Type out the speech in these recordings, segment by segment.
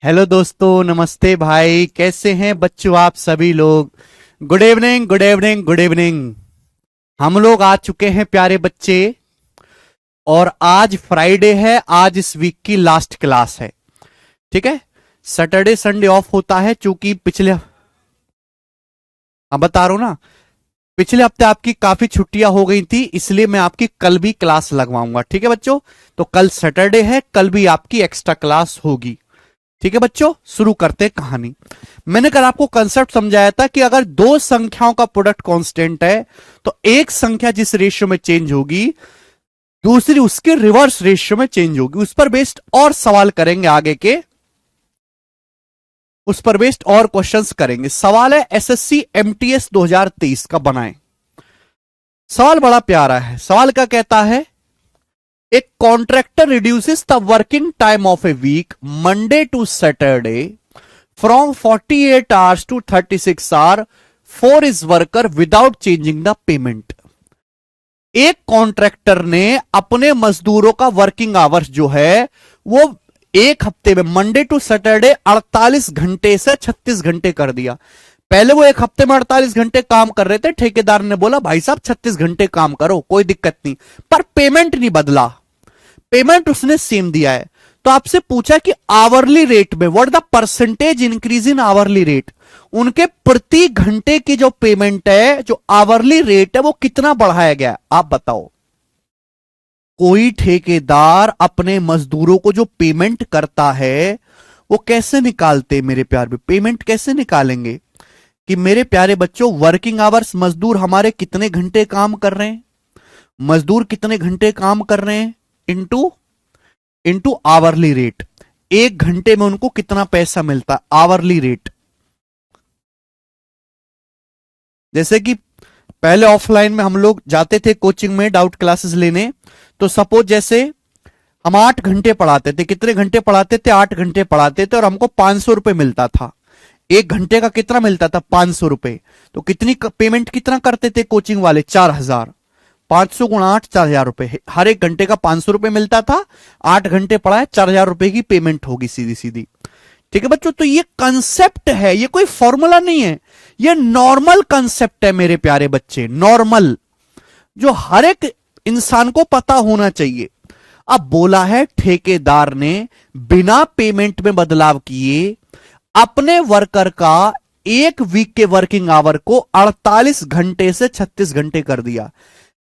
Hello दोस्तों, नमस्ते भाई। कैसे हैं बच्चों आप सभी लोग? Good evening, good evening, good evening. हम लोग आ चुके हैं प्यारे बच्चे, और आज फ्राइडे है। आज इस वीक की लास्ट क्लास है। ठीक है। सैटरडे संडे ऑफ होता है, चूंकि पिछले अब बता रहा हूं ना, पिछले हफ्ते आपकी काफी छुट्टियां हो गई थी, इसलिए मैं आपकी कल भी क्लास लगवाऊंगा। ठीक है बच्चों। तो कल सैटरडे है, कल भी आपकी एक्स्ट्रा क्लास होगी। ठीक है बच्चों, शुरू करते हैं कहानी। मैंने कल आपको कंसेप्ट समझाया था कि अगर दो संख्याओं का प्रोडक्ट कांस्टेंट है, तो एक संख्या जिस रेशियो में चेंज होगी, दूसरी उसके रिवर्स रेशियो में चेंज होगी। उस पर बेस्ड और सवाल करेंगे आगे के, उस पर बेस्ड और क्वेश्चंस करेंगे। सवाल है एसएससी एमटीएस 2023 का बनाएं। सवाल बड़ा प्यारा है। सवाल क्या कहता है? एक contractor reduces the working time of a week Monday to Saturday from 48 hours to 36 hours for his worker without changing the payment। एक कॉन्ट्रैक्टर ने अपने मजदूरों का वर्किंग आवर्स जो है वो एक हफ्ते में मंडे टू सैटरडे 48 घंटे से 36 घंटे कर दिया। पहले वो एक हफ्ते में 48 घंटे काम कर रहे थे, ठेकेदार ने बोला भाई साहब 36 घंटे काम करो, कोई दिक्कत नहीं, पर पेमेंट नहीं बदला, पेमेंट उसने सेम दिया है। तो आपसे पूछा कि आवरली रेट में what the percentage increase in hourly rate, उनके प्रति घंटे की जो पेमेंट है, जो आवरली रेट है, वो कितना बढ़ाया गया, आप बताओ। कोई ठेकेदार अपने मजदूरों को जो पेमेंट करता है वो कैसे निकालते? मेरे प्यारे, पेमेंट कैसे निकालेंगे? कि मेरे प्यारे बच्चों, वर्किंग आवर्स, मजदूर हमारे कितने घंटे काम कर रहे हैं, मजदूर कितने घंटे काम कर रहे हैं, इनटू इनटू आवरली रेट। एक घंटे में उनको कितना पैसा मिलता है, आवरली रेट। जैसे कि पहले ऑफलाइन में हम लोग जाते थे कोचिंग में डाउट क्लासेस लेने, तो सपोज जैसे हम 8 घंटे पढ़ाते थे। कितने घंटे पढ़ाते थे? 8 घंटे पढ़ाते थे, और हमको 500 रुपए मिलता था। एक घंटे का कितना मिलता था? 500 रुपए। तो कितनी पेमेंट कितना करते थे कोचिंग वाले? 4,000। 500 × 8, 4,000 रुपए। हर एक घंटे का 500 रुपए मिलता था। 8 घंटे पढ़ाए, 4,000 रुपए की पेमेंट होगी सीधी सीधी। ठीक है बच्चों, तो ये कंसेप्ट है, ये कोई फॉर्मूला नहीं है, ये नॉर्मल कंसेप्ट है मेरे प्यारे बच्चे, नॉर्मल, जो हर एक इंसान को पता होना चाहिए। अब बोला है ठेकेदार ने बिना पेमेंट में बदलाव किए अपने वर्कर का एक वीक के वर्किंग आवर को 48 घंटे से 36 घंटे कर दिया।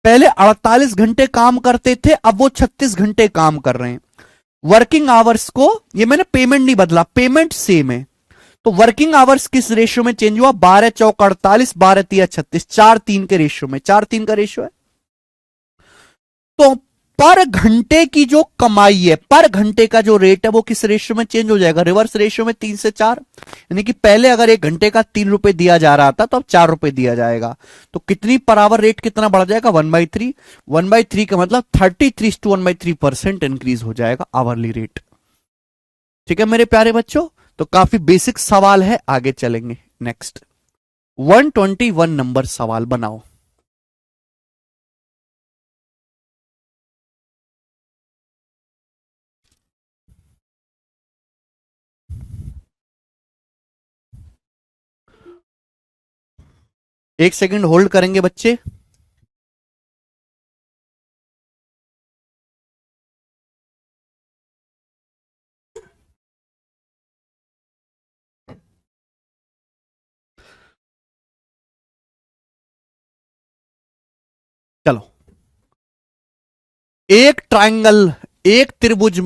पहले 48 घंटे काम करते थे, अब वो 36 घंटे काम कर रहे हैं। वर्किंग आवर्स को, ये मैंने पेमेंट नहीं बदला, पेमेंट सेम है। तो वर्किंग आवर्स किस रेशियो में चेंज हुआ? 12 चौक 48, 12 तिया 36, 4:3 के रेशियो में। 4:3 का रेशियो है। तो पर घंटे की जो कमाई है, पर घंटे का जो रेट है, वो किस रेशियो में चेंज हो जाएगा? रिवर्स रेशियो में, 3 से 4। यानी कि पहले अगर एक घंटे का 3 रुपए दिया जा रहा था, तो अब 4 रुपए दिया जाएगा। तो कितनी पर आवर रेट कितना बढ़ जाएगा? 1/3। 1/3 का मतलब 33 to 1/3% इंक्रीज हो जाएगा आवरली रेट। ठीक है मेरे प्यारे बच्चों, तो काफी बेसिक सवाल है, आगे चलेंगे। नेक्स्ट 121 नंबर सवाल बनाओ। एक सेकंड होल्ड करेंगे बच्चे। चलो, एक ट्रायंगल, एक त्रिभुज,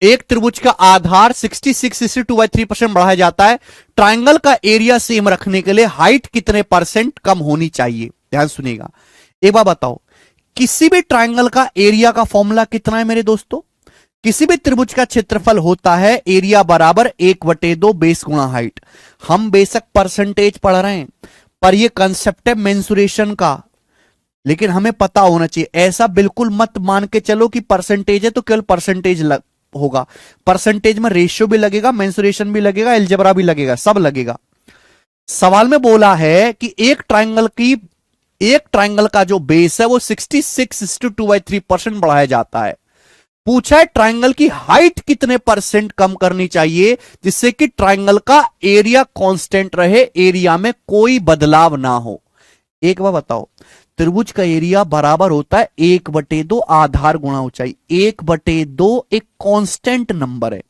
एक त्रिभुज का आधार 66/2/3% बढ़ाया जाता है। ट्रायंगल का एरिया सेम रखने के लिए हाइट कितने परसेंट कम होनी चाहिए? ध्यान सुनिएगा। एक बार बताओ, किसी भी ट्रायंगल का एरिया का फॉर्मूला कितना है मेरे दोस्तों? किसी भी त्रिभुज का क्षेत्रफल होता है एरिया बराबर 1/2 बेस गुणा हाइट। हम बेशक परसेंटेज पढ़ रहे हैं, पर यह कंसेप्ट है मेंसुरेशन का, लेकिन हमें पता होना चाहिए। ऐसा बिल्कुल मत मान के चलो कि परसेंटेज है तो केवल परसेंटेज होगा। परसेंटेज में रेशियो भी लगेगा, मेंसुरेशन भी लगेगा, अलजेब्रा भी लगेगा, सब लगेगा। सवाल में बोला है कि एक ट्रायंगल का जो बेस है वो 66/2/3% बढ़ाया जाता है। पूछा है ट्राइंगल की हाइट कितने परसेंट कम करनी चाहिए जिससे कि ट्राइंगल का एरिया कांस्टेंट रहे, एरिया में कोई बदलाव ना हो। एक बार बताओ, त्रिभुज का एरिया बराबर होता है 1/2 आधार गुणा ऊंचाई। 1/2 एक कांस्टेंट नंबर है।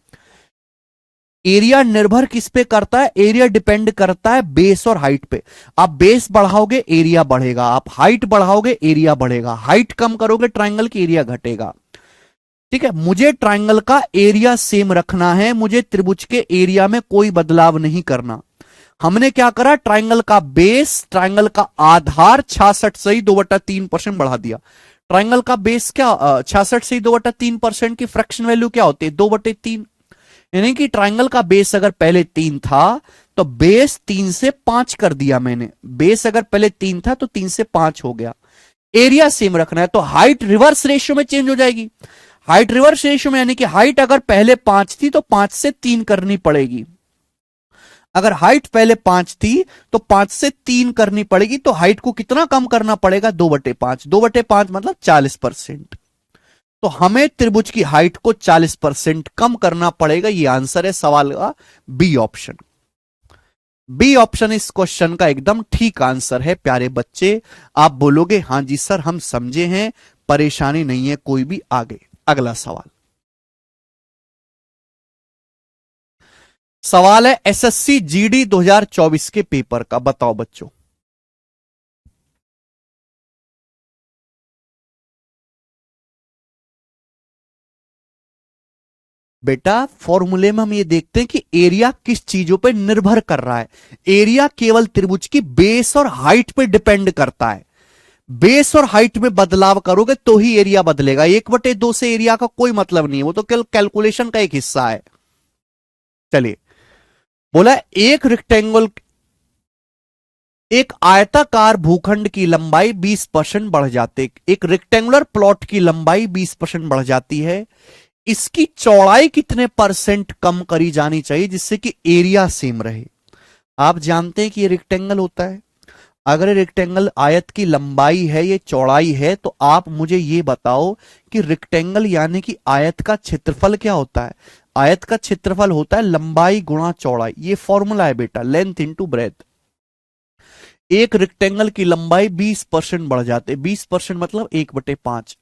एरिया निर्भर किस पे करता है? एरिया डिपेंड करता है बेस और हाइट पे। आप बेस बढ़ाओगे एरिया बढ़ेगा, आप हाइट बढ़ाओगे एरिया बढ़ेगा, हाइट कम करोगे ट्राइंगल की एरिया घटेगा। ठीक है, मुझे ट्राइंगल का एरिया सेम रखना है, मुझे त्रिभुज के एरिया में कोई बदलाव नहीं करना। हमने क्या करा, ट्राइंगल का बेस, ट्राइंगल का आधार 66 से ही 2/3% बढ़ा दिया। ट्राइंगल का बेस क्या 66 से ही 2/3% की फ्रैक्शन वैल्यू क्या होती है? 2/3। यानी कि ट्राइंगल का बेस अगर पहले 3 था तो बेस 3 से 5 कर दिया मैंने। बेस अगर पहले 3 था तो 3 से 5 हो गया। एरिया सेम रखना है तो हाइट रिवर्स रेशियो में चेंज हो जाएगी। हाइट रिवर्स रेशियो में यानी कि हाइट अगर पहले 5 थी तो 5 से 3 करनी पड़ेगी। अगर हाइट पहले 5 थी तो 5 से 3 करनी पड़ेगी। तो हाइट को कितना कम करना पड़ेगा? 2/5। 2/5 मतलब 40%। तो हमें त्रिभुज की हाइट को 40% कम करना पड़ेगा। ये आंसर है सवाल का, बी ऑप्शन। बी ऑप्शन इस क्वेश्चन का एकदम ठीक आंसर है प्यारे बच्चे। आप बोलोगे हां जी सर हम समझे हैं, परेशानी नहीं है कोई भी। आगे अगला सवाल। सवाल है एसएससी जीडी 2024 के पेपर का। बताओ बच्चों, बेटा फॉर्मूले में हम ये देखते हैं कि एरिया किस चीजों पे निर्भर कर रहा है। एरिया केवल त्रिभुज की बेस और हाइट पे डिपेंड करता है। बेस और हाइट में बदलाव करोगे तो ही एरिया बदलेगा। 1/2 से एरिया का कोई मतलब नहीं है, वो तो केवल कैलकुलेशन का एक हिस्सा है। चलिए, बोला एक रेक्टेंगल, एक आयताकार भूखंड की लंबाई 20% बढ़ जाती, एक रेक्टेंगुलर प्लॉट की लंबाई 20% बढ़ जाती है। इसकी चौड़ाई कितने परसेंट कम करी जानी चाहिए जिससे कि एरिया सेम रहे? आप जानते हैं कि ये रेक्टेंगल होता है। अगर ये रेक्टेंगल आयत की लंबाई है, ये चौड़ाई है, तो आप मुझे ये बताओ कि रेक्टेंगल यानी कि आयत का क्षेत्रफल क्या होता है? आयत का क्षेत्रफल होता है लंबाई गुणा चौड़ाई। ये फॉर्मूला है बेटा, लेंथ इंटू ब्रेथ। एक रेक्टेंगल की लंबाई 20% बढ़ जाते, 20% मतलब 1/5।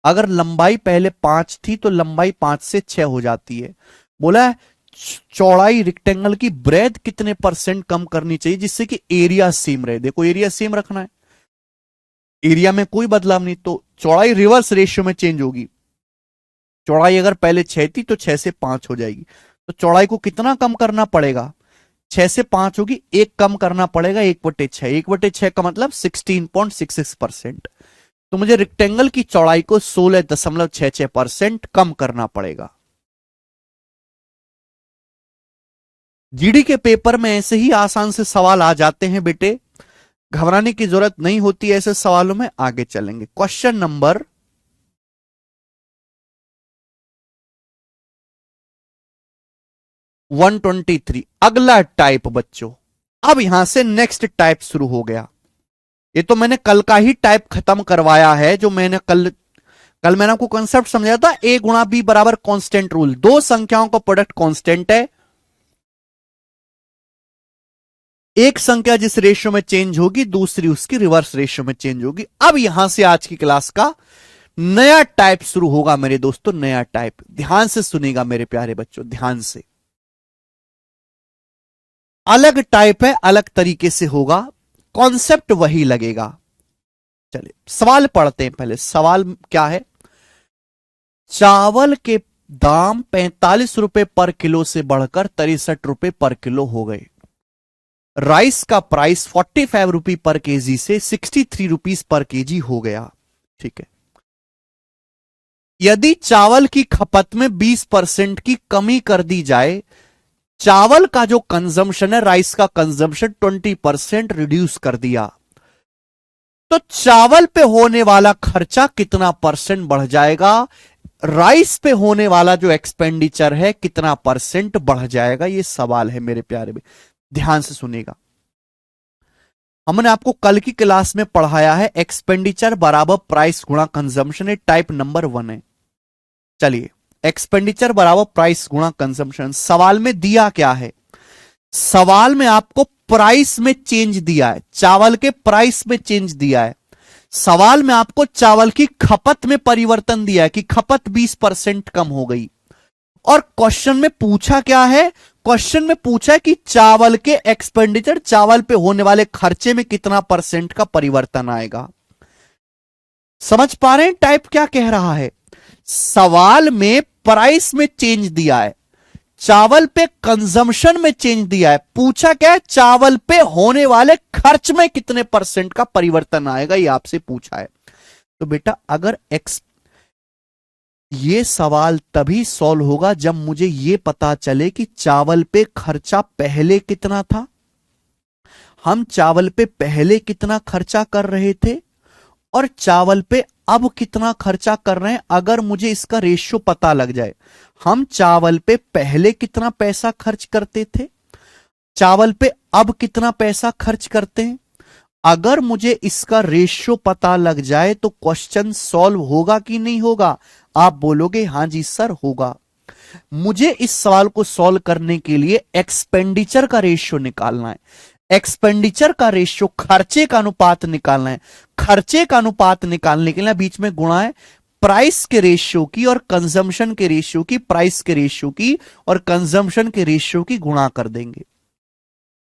अगर लंबाई पहले 5 थी तो लंबाई 5 से 6 हो जाती है। बोला है चौड़ाई रेक्टेंगल की ब्रेथ कितने परसेंट कम करनी चाहिए जिससे कि एरिया सेम रहे। देखो एरिया सेम रखना है, एरिया में कोई बदलाव नहीं, तो चौड़ाई रिवर्स रेशियो में चेंज होगी। चौड़ाई अगर पहले 6 थी तो 6 से 5 हो जाएगी। तो चौड़ाई को कितना कम करना पड़ेगा? 6 से 5 होगी, एक कम करना पड़ेगा 1/6। 1/6 का मतलब 16.66%। तो मुझे रेक्टेंगल की चौड़ाई को 16.66% कम करना पड़ेगा। जीडी के पेपर में ऐसे ही आसान से सवाल आ जाते हैं बेटे, घबराने की जरूरत नहीं होती ऐसे सवालों में। आगे चलेंगे, क्वेश्चन नंबर 123। अगला टाइप बच्चों, अब यहां से नेक्स्ट टाइप शुरू हो गया। ये तो मैंने कल का ही टाइप खत्म करवाया है, जो मैंने कल कल मैंने आपको कंसेप्ट समझाया था, ए गुणा बी बराबर कांस्टेंट रूल। दो संख्याओं का प्रोडक्ट कांस्टेंट है, एक संख्या जिस रेशियो में चेंज होगी दूसरी उसकी रिवर्स रेशियो में चेंज होगी। अब यहां से आज की क्लास का नया टाइप शुरू होगा मेरे दोस्तों, नया टाइप। ध्यान से सुनेगा मेरे प्यारे बच्चों, ध्यान से। अलग टाइप है, अलग तरीके से होगा, कॉन्सेप्ट वही लगेगा। चलिए सवाल पढ़ते हैं। पहले सवाल क्या है? चावल के दाम 45 रुपए पर किलो से बढ़कर 63 रुपए पर किलो हो गए। राइस का प्राइस 45 रुपी पर केजी से 63 रुपीज पर केजी हो गया। ठीक है, यदि चावल की खपत में 20% की कमी कर दी जाए, चावल का जो कंजम्पशन है, राइस का कंजम्पशन 20% रिड्यूस कर दिया, तो चावल पे होने वाला खर्चा कितना परसेंट बढ़ जाएगा? राइस पे होने वाला जो एक्सपेंडिचर है कितना परसेंट बढ़ जाएगा? ये सवाल है मेरे प्यारे में, ध्यान से सुनेगा। हमने आपको कल की क्लास में पढ़ाया है एक्सपेंडिचर बराबर प्राइस गुणा कंजम्पशन, टाइप नंबर 1 है। चलिए, एक्सपेंडिचर बराबर प्राइस गुणा कंजम्पशन। सवाल में दिया क्या है? सवाल में आपको प्राइस में चेंज दिया है, चावल के प्राइस में चेंज दिया है। सवाल में आपको चावल की खपत में परिवर्तन दिया है कि खपत 20% कम हो गई। और क्वेश्चन में पूछा क्या है? क्वेश्चन में पूछा है कि चावल के एक्सपेंडिचर, चावल पे होने वाले खर्चे में कितना परसेंट का परिवर्तन आएगा। समझ पा रहे हैं टाइप क्या कह रहा है? सवाल में प्राइस में चेंज दिया है, चावल पे कंजम्पशन में चेंज दिया है। पूछा क्या है? चावल पे होने वाले खर्च में कितने परसेंट का परिवर्तन आएगा, ये आपसे पूछा है। तो बेटा अगर ये सवाल तभी सॉल्व होगा जब मुझे ये पता चले कि चावल पे खर्चा पहले कितना था, हम चावल पे पहले कितना खर्चा कर रहे थे और चावल पे अब कितना खर्चा कर रहे हैं। अगर मुझे इसका रेशियो पता लग जाए, हम चावल पे पहले कितना पैसा खर्च करते थे, चावल पे अब कितना पैसा खर्च करते हैं, अगर मुझे इसका रेशियो पता लग जाए तो क्वेश्चन सॉल्व होगा कि नहीं होगा? आप बोलोगे हां जी सर होगा। मुझे इस सवाल को सॉल्व करने के लिए एक्सपेंडिचर का रेशियो निकालना है। एक्सपेंडिचर का रेशियो, खर्चे का अनुपात निकालना है। खर्चे का अनुपात निकालने के लिए बीच में गुणा है प्राइस के रेशियो की और कंजम्पशन के रेशियो की, प्राइस के रेशियो की और कंजम्पशन के रेशियो की गुणा कर देंगे।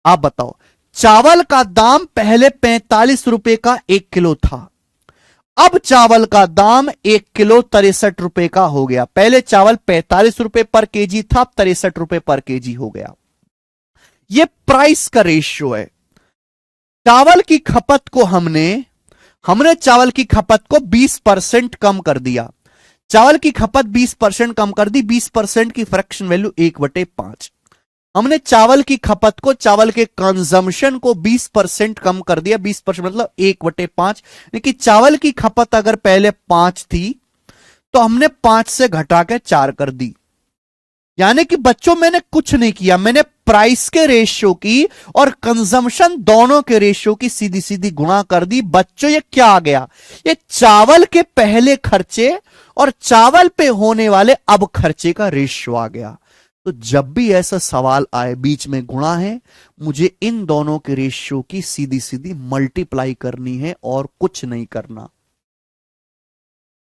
आप बताओ, चावल का दाम पहले 45 रुपए का 1 किलो था, अब चावल का दाम 1 किलो 63 रुपए का हो गया। पहले चावल 45 रुपए पर केजी था, अब 63 रुपए पर केजी हो गया। यह प्राइस का रेशियो है। चावल की खपत को हमने चावल की खपत को 20% कम कर दिया। चावल की खपत 20% कम कर दी। 20% की फ्रैक्शन वैल्यू 1/5। हमने चावल की खपत को, चावल के कंजम्पशन को 20% कम कर दिया। 20% मतलब 1/5। लेकिन चावल की खपत अगर पहले 5 थी तो हमने 5 से घटा के 4 कर दी। यानी कि बच्चों मैंने कुछ नहीं किया, मैंने प्राइस के रेशियो की और कंजम्पशन दोनों के रेशियो की सीधी सीधी गुणा कर दी। बच्चों ये क्या आ गया? ये चावल के पहले खर्चे और चावल पे होने वाले अब खर्चे का रेशियो आ गया। तो जब भी ऐसा सवाल आए बीच में गुणा है, मुझे इन दोनों के रेशियो की सीधी सीधी मल्टीप्लाई करनी है और कुछ नहीं करना।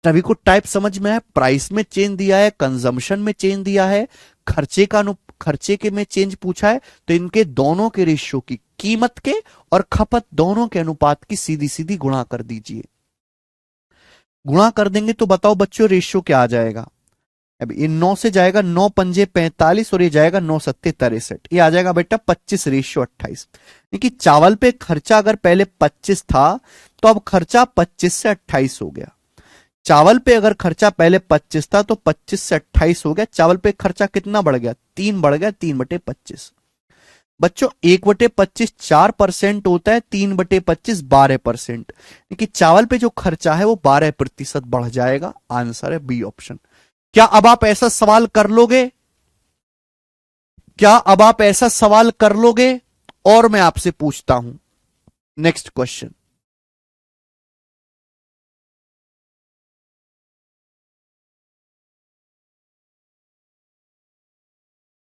सभी को टाइप समझ में है? प्राइस में चेंज दिया है, कंजम्पशन में चेंज दिया है, खर्चे के में चेंज पूछा है, तो इनके दोनों के रेशियो की, कीमत के और खपत दोनों के अनुपात की सीधी सीधी गुणा कर दीजिए। गुणा कर देंगे तो बताओ बच्चों रेशियो क्या आ जाएगा? अब ये 9 से जाएगा 9 पंजे 45 और ये जाएगा 9 सत्ते 63। ये आ जाएगा बेटा 25/28। क्योंकि चावल पे खर्चा अगर पहले 25 था तो अब खर्चा 25 से 28 हो गया। चावल पे अगर खर्चा पहले 25 था तो 25 से 28 हो गया। चावल पे खर्चा कितना बढ़ गया? 3 बढ़ गया, 3/25। बच्चों 1/25 4% होता है, 3/25 12%। क्योंकि चावल पे जो खर्चा है वो 12% बढ़ जाएगा। आंसर है बी ऑप्शन। क्या अब आप ऐसा सवाल कर लोगे? क्या अब आप ऐसा सवाल कर लोगे? और मैं आपसे पूछता हूं नेक्स्ट क्वेश्चन।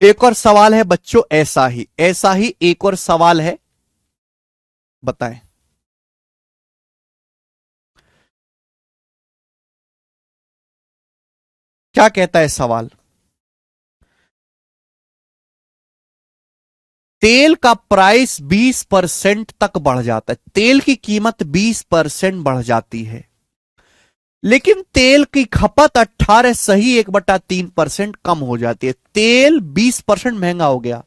एक और सवाल है बच्चों, ऐसा ही एक और सवाल है, बताएं। क्या कहता है सवाल? तेल का प्राइस 20% तक बढ़ जाता है। तेल की कीमत 20% बढ़ जाती है, लेकिन तेल की खपत 18 सही 1/3% कम हो जाती है। तेल 20% महंगा हो गया,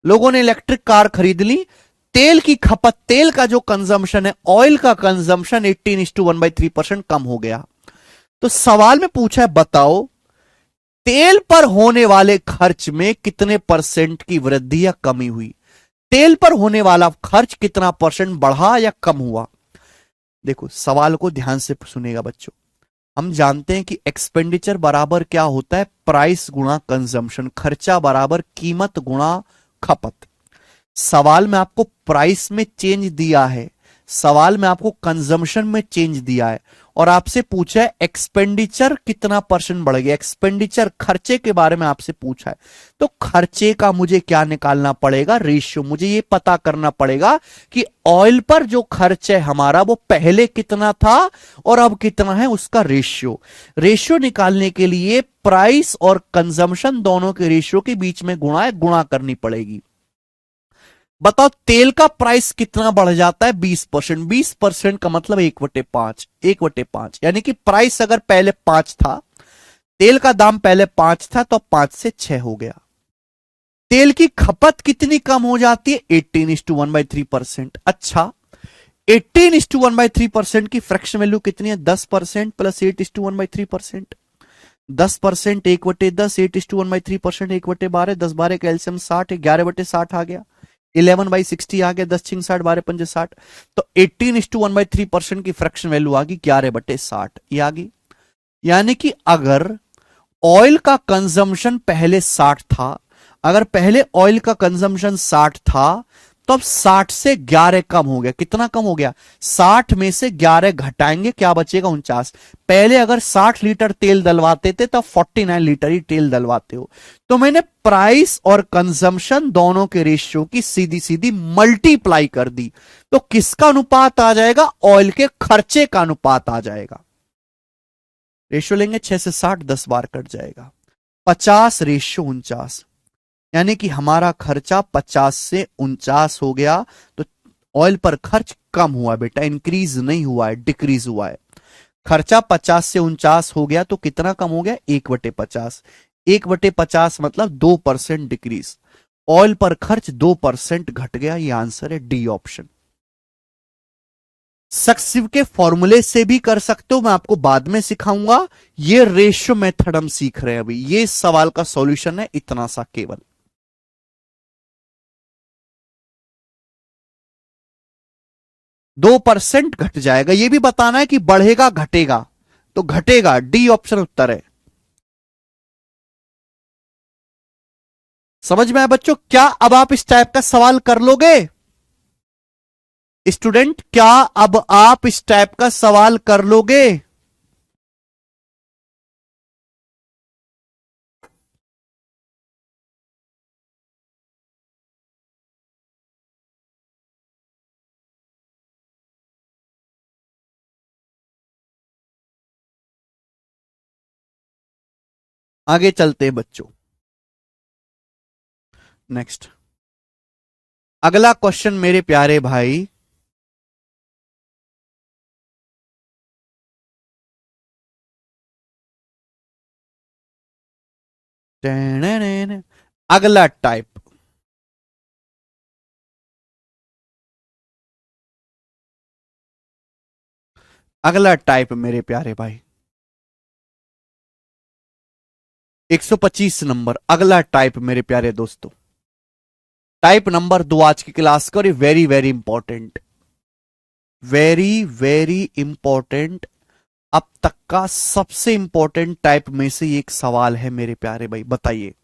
लोगों ने इलेक्ट्रिक कार खरीद ली, तेल की खपत, तेल का जो कंजम्पशन है, ऑयल का कंजम्पशन 18:1/3% कम हो गया। तो सवाल में पूछा है बताओ तेल पर होने वाले खर्च में कितने परसेंट की वृद्धि या कमी हुई। तेल पर होने वाला खर्च कितना परसेंट बढ़ा या कम हुआ। देखो सवाल को ध्यान से सुनेगा बच्चों। हम जानते हैं कि एक्सपेंडिचर बराबर क्या होता है? प्राइस गुणा कंजम्पशन। खर्चा बराबर कीमत गुणा खपत। सवाल में आपको प्राइस में चेंज दिया है, सवाल में आपको कंजम्पशन में चेंज दिया है, और आपसे पूछा है एक्सपेंडिचर कितना परसेंट बढ़ गया, एक्सपेंडिचर खर्चे के बारे में आपसे पूछा है, तो खर्चे का मुझे क्या निकालना पड़ेगा, रेशियो। मुझे ये पता करना पड़ेगा कि ऑयल पर जो खर्च है हमारा वो पहले कितना था और अब कितना है, उसका रेशियो। रेशियो निकालने के लिए प्राइस और कंजम्पशन दोनों के रेशियो के बीच में गुणा करनी पड़ेगी। बताओ तेल का प्राइस कितना बढ़ जाता है, 20%। 20% का मतलब 1/5, 1/5, यानी कि प्राइस अगर पहले 5 था, तेल का दाम पहले 5 था, तो 5 से 6 हो गया। तेल की खपत कितनी कम हो जाती है, 18:1/3%। अच्छा, 18:1/3% की फ्रैक्शन वैल्यू कितनी है, 10% प्लस 8:1/3%। 10% 1/10, 8:1/3%, 1/12, 10/12 का एलसीएम 60, 11/60 आ गया, 11/60 आ गया, 10 6 60, 12 5 60। तो 18:1/3% की फ्रैक्शन वैल्यू आ गई 11/60, ये आ गई। यानी कि अगर ऑयल का कंजम्पशन पहले 60 था, अगर पहले ऑयल का कंजम्पशन 60 था, तो अब 60 से 11 कम हो गया। कितना कम हो गया, 60 में से 11 घटाएंगे, क्या बचेगा, 49। पहले अगर 60 लीटर तेल डलवाते थे तब 49 लीटर ही तेल डलवाते हो। तो मैंने प्राइस और कंजम्पशन दोनों के रेशियो की सीधी सीधी मल्टीप्लाई कर दी, तो किसका अनुपात आ जाएगा, ऑयल के खर्चे का अनुपात आ जाएगा। रेशियो लेंगे 6 से 60, 10 बार कट जाएगा, 50:49, यानी कि हमारा खर्चा 50 से 49 हो गया। तो ऑयल पर खर्च कम हुआ बेटा, इंक्रीज नहीं हुआ है, डिक्रीज हुआ है। खर्चा 50 से 49 हो गया, तो कितना कम हो गया, 1/50। 1/50 मतलब 2% डिक्रीज। ऑयल पर खर्च 2% घट गया, ये आंसर है डी ऑप्शन। सक्सेसिव के फॉर्मूले से भी कर सकते हो, मैं आपको बाद में सिखाऊंगा। ये रेशियो मेथड हम सीख रहे हैं अभी, ये सवाल का सॉल्यूशन है इतना सा केवल। 2% घट जाएगा, ये भी बताना है कि बढ़ेगा घटेगा, तो घटेगा, डी ऑप्शन उत्तर है। समझ में आया बच्चों, क्या अब आप इस टाइप का सवाल कर लोगे स्टूडेंट, क्या अब आप इस टाइप का सवाल कर लोगे। आगे चलते हैं बच्चों, नेक्स्ट अगला क्वेश्चन मेरे प्यारे भाई, अगला टाइप, अगला टाइप मेरे प्यारे भाई, 125 नंबर, अगला टाइप मेरे प्यारे दोस्तों, टाइप नंबर 2 आज की क्लास का, और very very important, very very important, अब तक का सबसे इंपॉर्टेंट टाइप में से एक सवाल है मेरे प्यारे भाई। बताइए,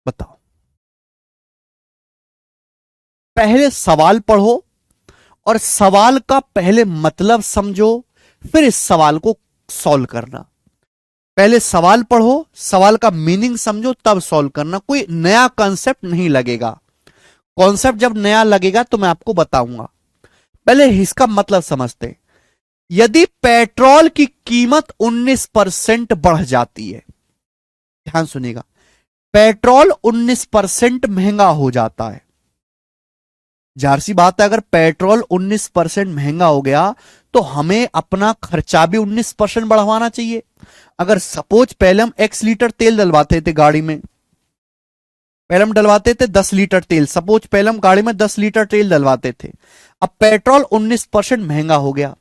बताओ, पहले सवाल पढ़ो और सवाल का पहले मतलब समझो, फिर इस सवाल को सॉल्व करना। पहले सवाल पढ़ो, सवाल का मीनिंग समझो, तब सॉल्व करना। कोई नया कॉन्सेप्ट नहीं लगेगा, कॉन्सेप्ट जब नया लगेगा तो मैं आपको बताऊंगा। पहले इसका मतलब समझते हैं। यदि पेट्रोल की कीमत 19% बढ़ जाती है, ध्यान सुनिएगा, पेट्रोल 19% महंगा हो जाता है, जाहिर सी बात है अगर पेट्रोल 19% महंगा हो गया तो हमें अपना खर्चा भी 19% बढ़वाना चाहिए। अगर सपोज पहले हम x लीटर तेल डलवाते थे गाड़ी में, पहले हम डलवाते थे 10 लीटर तेल, सपोज पहले हम गाड़ी में 10 लीटर तेल डलवाते थे, अब पेट्रोल 19% महंगा हो गया,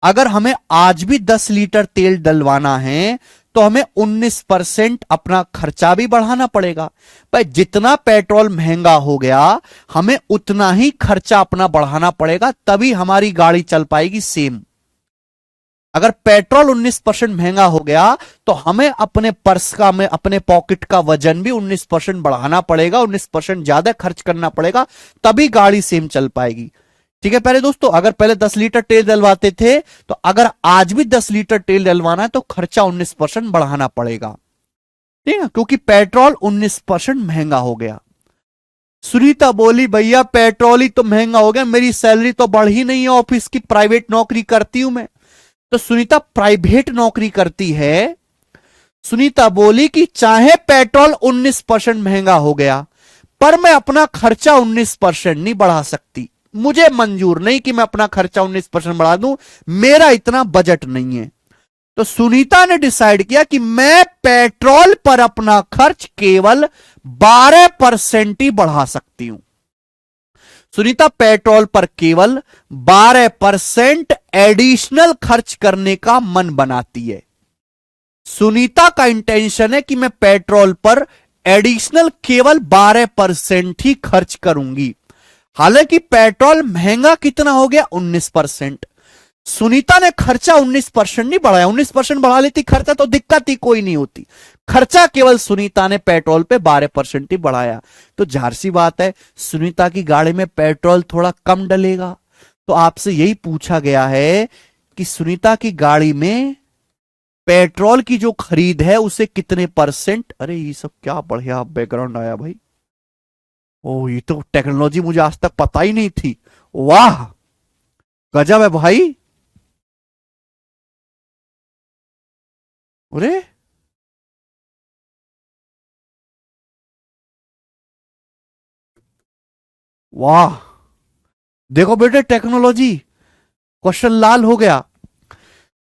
अगर हमें आज भी 10 लीटर तेल डलवाना है तो हमें 19% अपना खर्चा भी बढ़ाना पड़ेगा। भाई जितना पेट्रोल महंगा हो गया हमें उतना ही खर्चा अपना बढ़ाना पड़ेगा, तभी हमारी गाड़ी चल पाएगी सेम। अगर पेट्रोल 19% महंगा हो गया तो हमें अपने पर्स का, में अपने पॉकेट का वजन भी 19% बढ़ाना पड़ेगा, 19% ज्यादा खर्च करना पड़ेगा, तभी गाड़ी सेम चल पाएगी। ठीक है पहले दोस्तों, अगर पहले 10 लीटर तेल डलवाते थे तो अगर आज भी 10 लीटर तेल डलवाना है तो खर्चा 19% बढ़ाना पड़ेगा। ठीक है, क्योंकि पेट्रोल 19% महंगा हो गया। सुनीता बोली भैया पेट्रोल ही तो महंगा हो गया, मेरी सैलरी तो बढ़ी नहीं है, ऑफिस की प्राइवेट नौकरी करती हूं मैं। तो सुनीता प्राइवेट नौकरी करती है। सुनीता बोली कि चाहे पेट्रोल 19% महंगा हो गया पर मैं अपना खर्चा 19% नहीं बढ़ा सकती, मुझे मंजूर नहीं कि मैं अपना खर्चा 19% बढ़ा दूं, मेरा इतना बजट नहीं है। तो सुनीता ने डिसाइड किया कि मैं पेट्रोल पर अपना खर्च केवल 12% ही बढ़ा सकती हूं। सुनीता पेट्रोल पर केवल 12% एडिशनल खर्च करने का मन बनाती है। सुनीता का इंटेंशन है कि मैं पेट्रोल पर एडिशनल केवल 12% ही खर्च करूंगी। हालांकि पेट्रोल महंगा कितना हो गया, 19%। सुनीता ने खर्चा 19% नहीं बढ़ाया, 19% बढ़ा लेती खर्चा तो दिक्कत ही कोई नहीं होती, खर्चा केवल सुनीता ने पेट्रोल पे 12% ही बढ़ाया। तो जाहिर सी बात है सुनीता की गाड़ी में पेट्रोल थोड़ा कम डलेगा। तो आपसे यही पूछा गया है कि सुनीता की गाड़ी में पेट्रोल की जो खरीद है उसे कितने परसेंट, अरे ये सब क्या बढ़िया बैकग्राउंड आया भाई, ओ ये तो टेक्नोलॉजी मुझे आज तक पता ही नहीं थी, वाह गजब है भाई। अरे वाह, देखो बेटे टेक्नोलॉजी, क्वेश्चन लाल हो गया।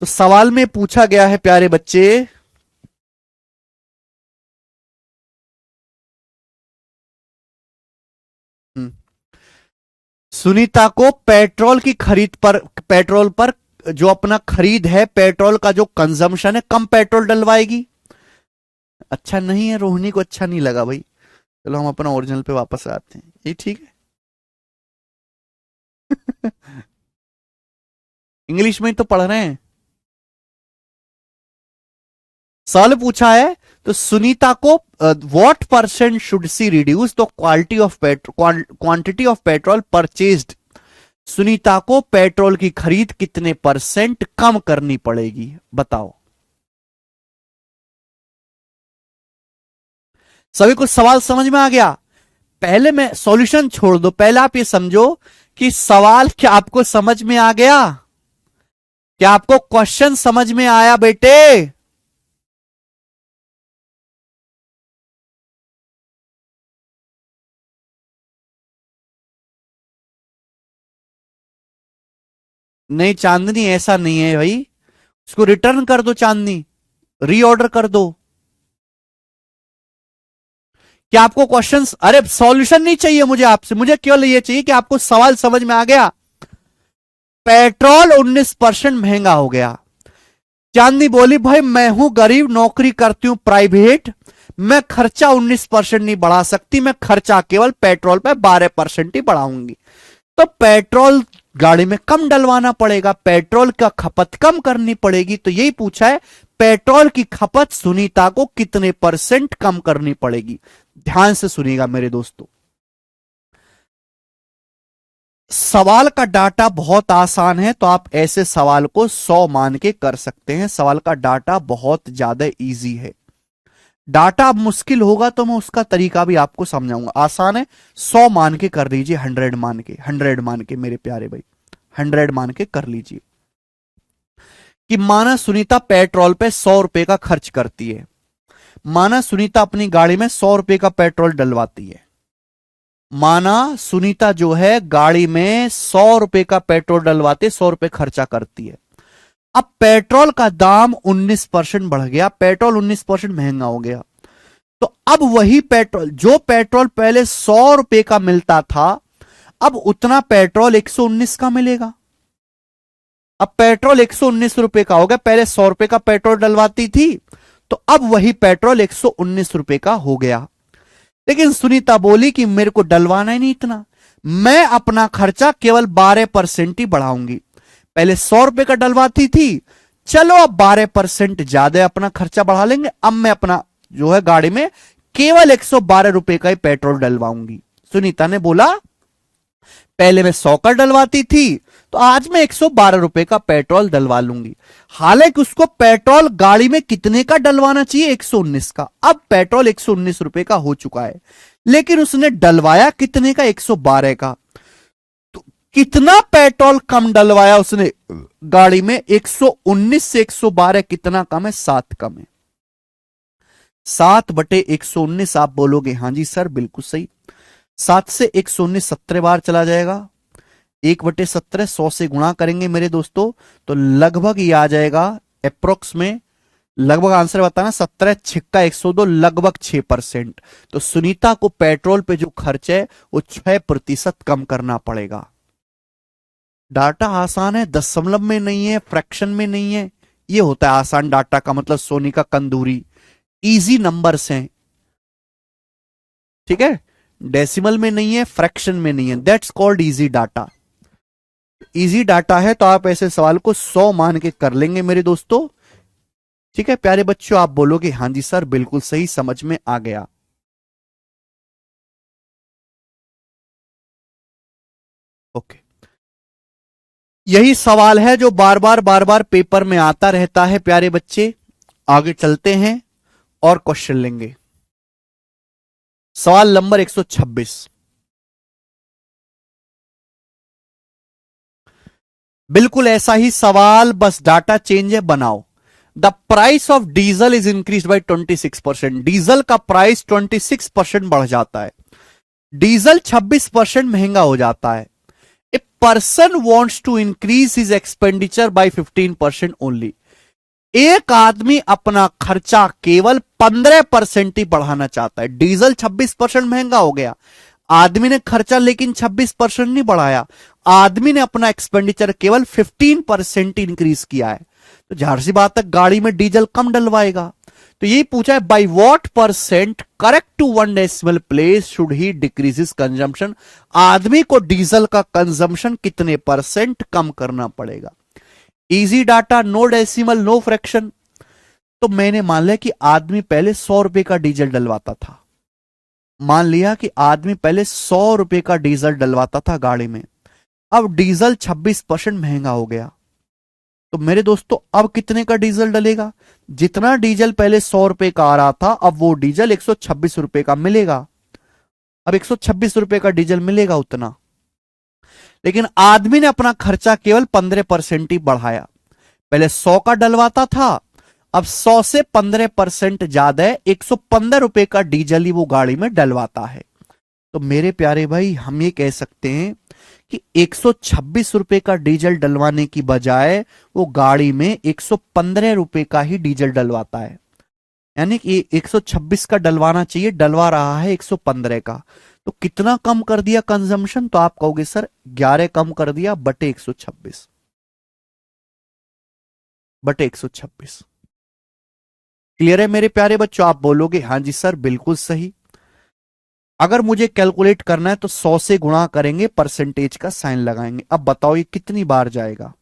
तो सवाल में पूछा गया है प्यारे बच्चे, हम्म, सुनीता को पेट्रोल पर जो अपना खरीद है, पेट्रोल का जो कंजम्पशन है, कम पेट्रोल डलवाएगी। अच्छा नहीं है, रोहिणी को अच्छा नहीं लगा भाई। चलो हम अपना ओरिजिनल पे वापस आते हैं, ये ठीक है। इंग्लिश में ही तो पढ़ रहे हैं। सवाल पूछा है तो सुनीता को what percent should see reduce the quantity of petrol purchased, Sunita को पेट्रोल की खरीद कितने परसेंट कम करनी पड़ेगी, बताओ। सभी को सवाल समझ में आ गया? पहले मैं सॉल्यूशन छोड़ दो, पहले आप ये समझो कि सवाल क्या आपको समझ में आ गया, क्या आपको क्वेश्चन समझ में आया बेटे? नहीं चांदनी ऐसा नहीं है भाई, उसको रिटर्न कर दो चांदनी, रीऑर्डर कर दो। क्या आपको क्वेश्चंस, अरे सॉल्यूशन नहीं चाहिए मुझे आपसे, मुझे केवल ये चाहिए कि आपको सवाल समझ में आ गया। पेट्रोल 19% महंगा हो गया। चांदनी बोली भाई मैं हूं गरीब, नौकरी करती हूं प्राइवेट, मैं खर्चा 19% नहीं बढ़ा सकती, मैं खर्चा केवल पेट्रोल पे 12% ही बढ़ाऊंगी। तो पेट्रोल गाड़ी में कम डलवाना पड़ेगा, पेट्रोल का खपत कम करनी पड़ेगी। तो यही पूछा है पेट्रोल की खपत सुनीता को कितने परसेंट कम करनी पड़ेगी। ध्यान से सुनिएगा मेरे दोस्तों, सवाल का डाटा बहुत आसान है, तो आप ऐसे सवाल को 100 मान के कर सकते हैं। सवाल का डाटा बहुत ज्यादा इजी है। डाटा अब मुश्किल होगा तो मैं उसका तरीका भी आपको समझाऊंगा। आसान है, 100 मान के कर लीजिए, 100 मान के, 100 मान के मेरे प्यारे भाई, 100 मान के कर लीजिए कि माना सुनीता पेट्रोल पे 100 रुपए का खर्च करती है। माना सुनीता अपनी गाड़ी में 100 रुपए का पेट्रोल डलवाती है। माना सुनीता जो है गाड़ी में 100 रुपए का पेट्रोल डलवाते, 100 रुपए खर्चा करती है। अब पेट्रोल का दाम 19% बढ़ गया, पेट्रोल 19% महंगा हो गया। तो अब वही पेट्रोल, जो पेट्रोल पहले 100 रुपए का मिलता था, अब उतना पेट्रोल 119 का मिलेगा। अब पेट्रोल 119 रुपए का हो गया, पहले 100 रुपए का पेट्रोल डलवाती थी, तो अब वही पेट्रोल 119 रुपए का हो गया। लेकिन सुनीता बोली कि मेरे को डलवाना ही नहीं इतना, मैं अपना खर्चा केवल 12% ही बढ़ाऊंगी। पहले 100 रुपए का डलवाती थी, चलो अब 12% ज्यादा अपना खर्चा बढ़ा लेंगे, अब मैं अपना जो है गाड़ी में केवल 112 रुपए का ही पेट्रोल डलवाऊंगी। सुनीता ने बोला पहले मैं 100 का डलवाती थी, तो आज मैं 112 रुपए का पेट्रोल डलवा लूंगी। हालांकि उसको पेट्रोल गाड़ी में कितने का डलवाना चाहिए, 119 का। अब पेट्रोल 119 रुपए का हो चुका है, लेकिन उसने डलवाया कितने का, 112 का। तो कितना पेट्रोल कम डलवाया उसने गाड़ी में, 119 से 112 कितना कम है, 7 कम है। 7/119। आप बोलोगे हाँ जी सर बिल्कुल सही। 7 से 119 17 बार चला जाएगा। 1/17 100 से गुणा करेंगे मेरे दोस्तों, तो लगभग ये आ जाएगा अप्रोक्स में, लगभग आंसर बताना, 17 छिक्का 102, लगभग 6%। तो सुनीता को पेट्रोल पे जो खर्च है वो 6% कम करना पड़ेगा। डाटा आसान है, दशमलव में नहीं है, फ्रैक्शन में नहीं है। ये होता है आसान डाटा का मतलब, सोनी का कंदूरी। इजी नंबर्स हैं, ठीक है। डेसिमल में नहीं है, फ्रैक्शन में नहीं है, that's called easy data. Easy data है तो आप ऐसे सवाल को 100 मान के कर लेंगे मेरे दोस्तों। ठीक है प्यारे बच्चों, आप बोलोगे हाँ जी सर बिल्कुल सही, समझ में आ गया। ओके, यही सवाल है जो बार बार पेपर में आता रहता है प्यारे बच्चे। आगे चलते हैं और क्वेश्चन लेंगे। सवाल नंबर 126, बिल्कुल ऐसा ही सवाल, बस डाटा चेंज है, बनाओ। The price of diesel is increase by 26%। Diesel का प्राइस 26% बढ़ जाता है, डीजल 26% महंगा हो जाता है। A person wants to increase his expenditure by 15% only. एक आदमी अपना खर्चा केवल 15% ही बढ़ाना चाहता है। डीजल 26% महंगा हो गया, आदमी ने खर्चा लेकिन 26% नहीं बढ़ाया, आदमी ने अपना एक्सपेंडिचर केवल 15% इंक्रीज किया है। तो जाहिर सी बात है गाड़ी में डीजल कम डलवाएगा। तो यही पूछा है, by what percent correct to 1 decimal place should he decrease consumption. आदमी को डीजल का कंजम्पशन कितने परसेंट कम करना पड़ेगा। Easy data, no decimal no fraction. तो मैंने मान लिया कि आदमी पहले 100 रुपए का डीजल डलवाता था, मान लिया कि आदमी पहले 100 रुपए का डीजल डलवाता था गाड़ी में, अब डीजल 26% महंगा हो गया। तो मेरे दोस्तों अब कितने का डीजल डलेगा, जितना डीजल पहले 100 रुपए का आ रहा था, अब वो डीजल 126 रुपए का मिलेगा। अब 126 रुपए का डीजल मिलेगा उतना, लेकिन आदमी ने अपना खर्चा केवल 15% ही बढ़ाया। पहले 100 का डलवाता था, अब 100 से 15% ज्यादा है, 115 रुपए का डीजल ही वो गाड़ी में डलवाता है। तो मेरे प्यारे भाई हम ये कह सकते हैं कि 126 रुपए का डीजल डलवाने की बजाय वो गाड़ी में 115 रुपए का ही डीजल डलवाता है। यानी कि 126 का डलवाना चाहिए, डलवा रहा है 115 का। तो कितना कम कर दिया कंजम्पशन, तो आप कहोगे सर 11 कम कर दिया बटे 126, बटे 126। क्लियर है मेरे प्यारे बच्चों, आप बोलोगे हाँ जी सर बिल्कुल सही। अगर मुझे कैलकुलेट करना है तो 100 से गुणा करेंगे, परसेंटेज का साइन लगाएंगे। अब बताओ ये कितनी बार जाएगा,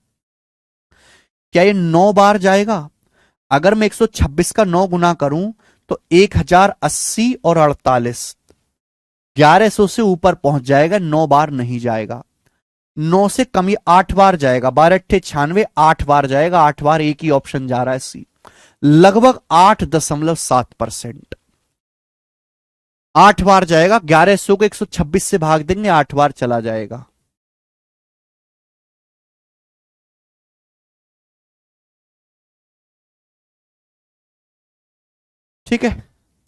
क्या ये 9 बार जाएगा। अगर मैं 126 का 9 गुना करूं तो 1080 और 48, 1100 से ऊपर पहुंच जाएगा, 9 बार नहीं जाएगा। 9 से कम, ये 8 बार जाएगा, 12×8 = 96, 8 बार जाएगा, 8 बार एक ही ऑप्शन जा रहा है सी, लगभग 8.7%। 8 बार जाएगा, 1100 को 126 से भाग देंगे, 8 बार चला जाएगा। ठीक है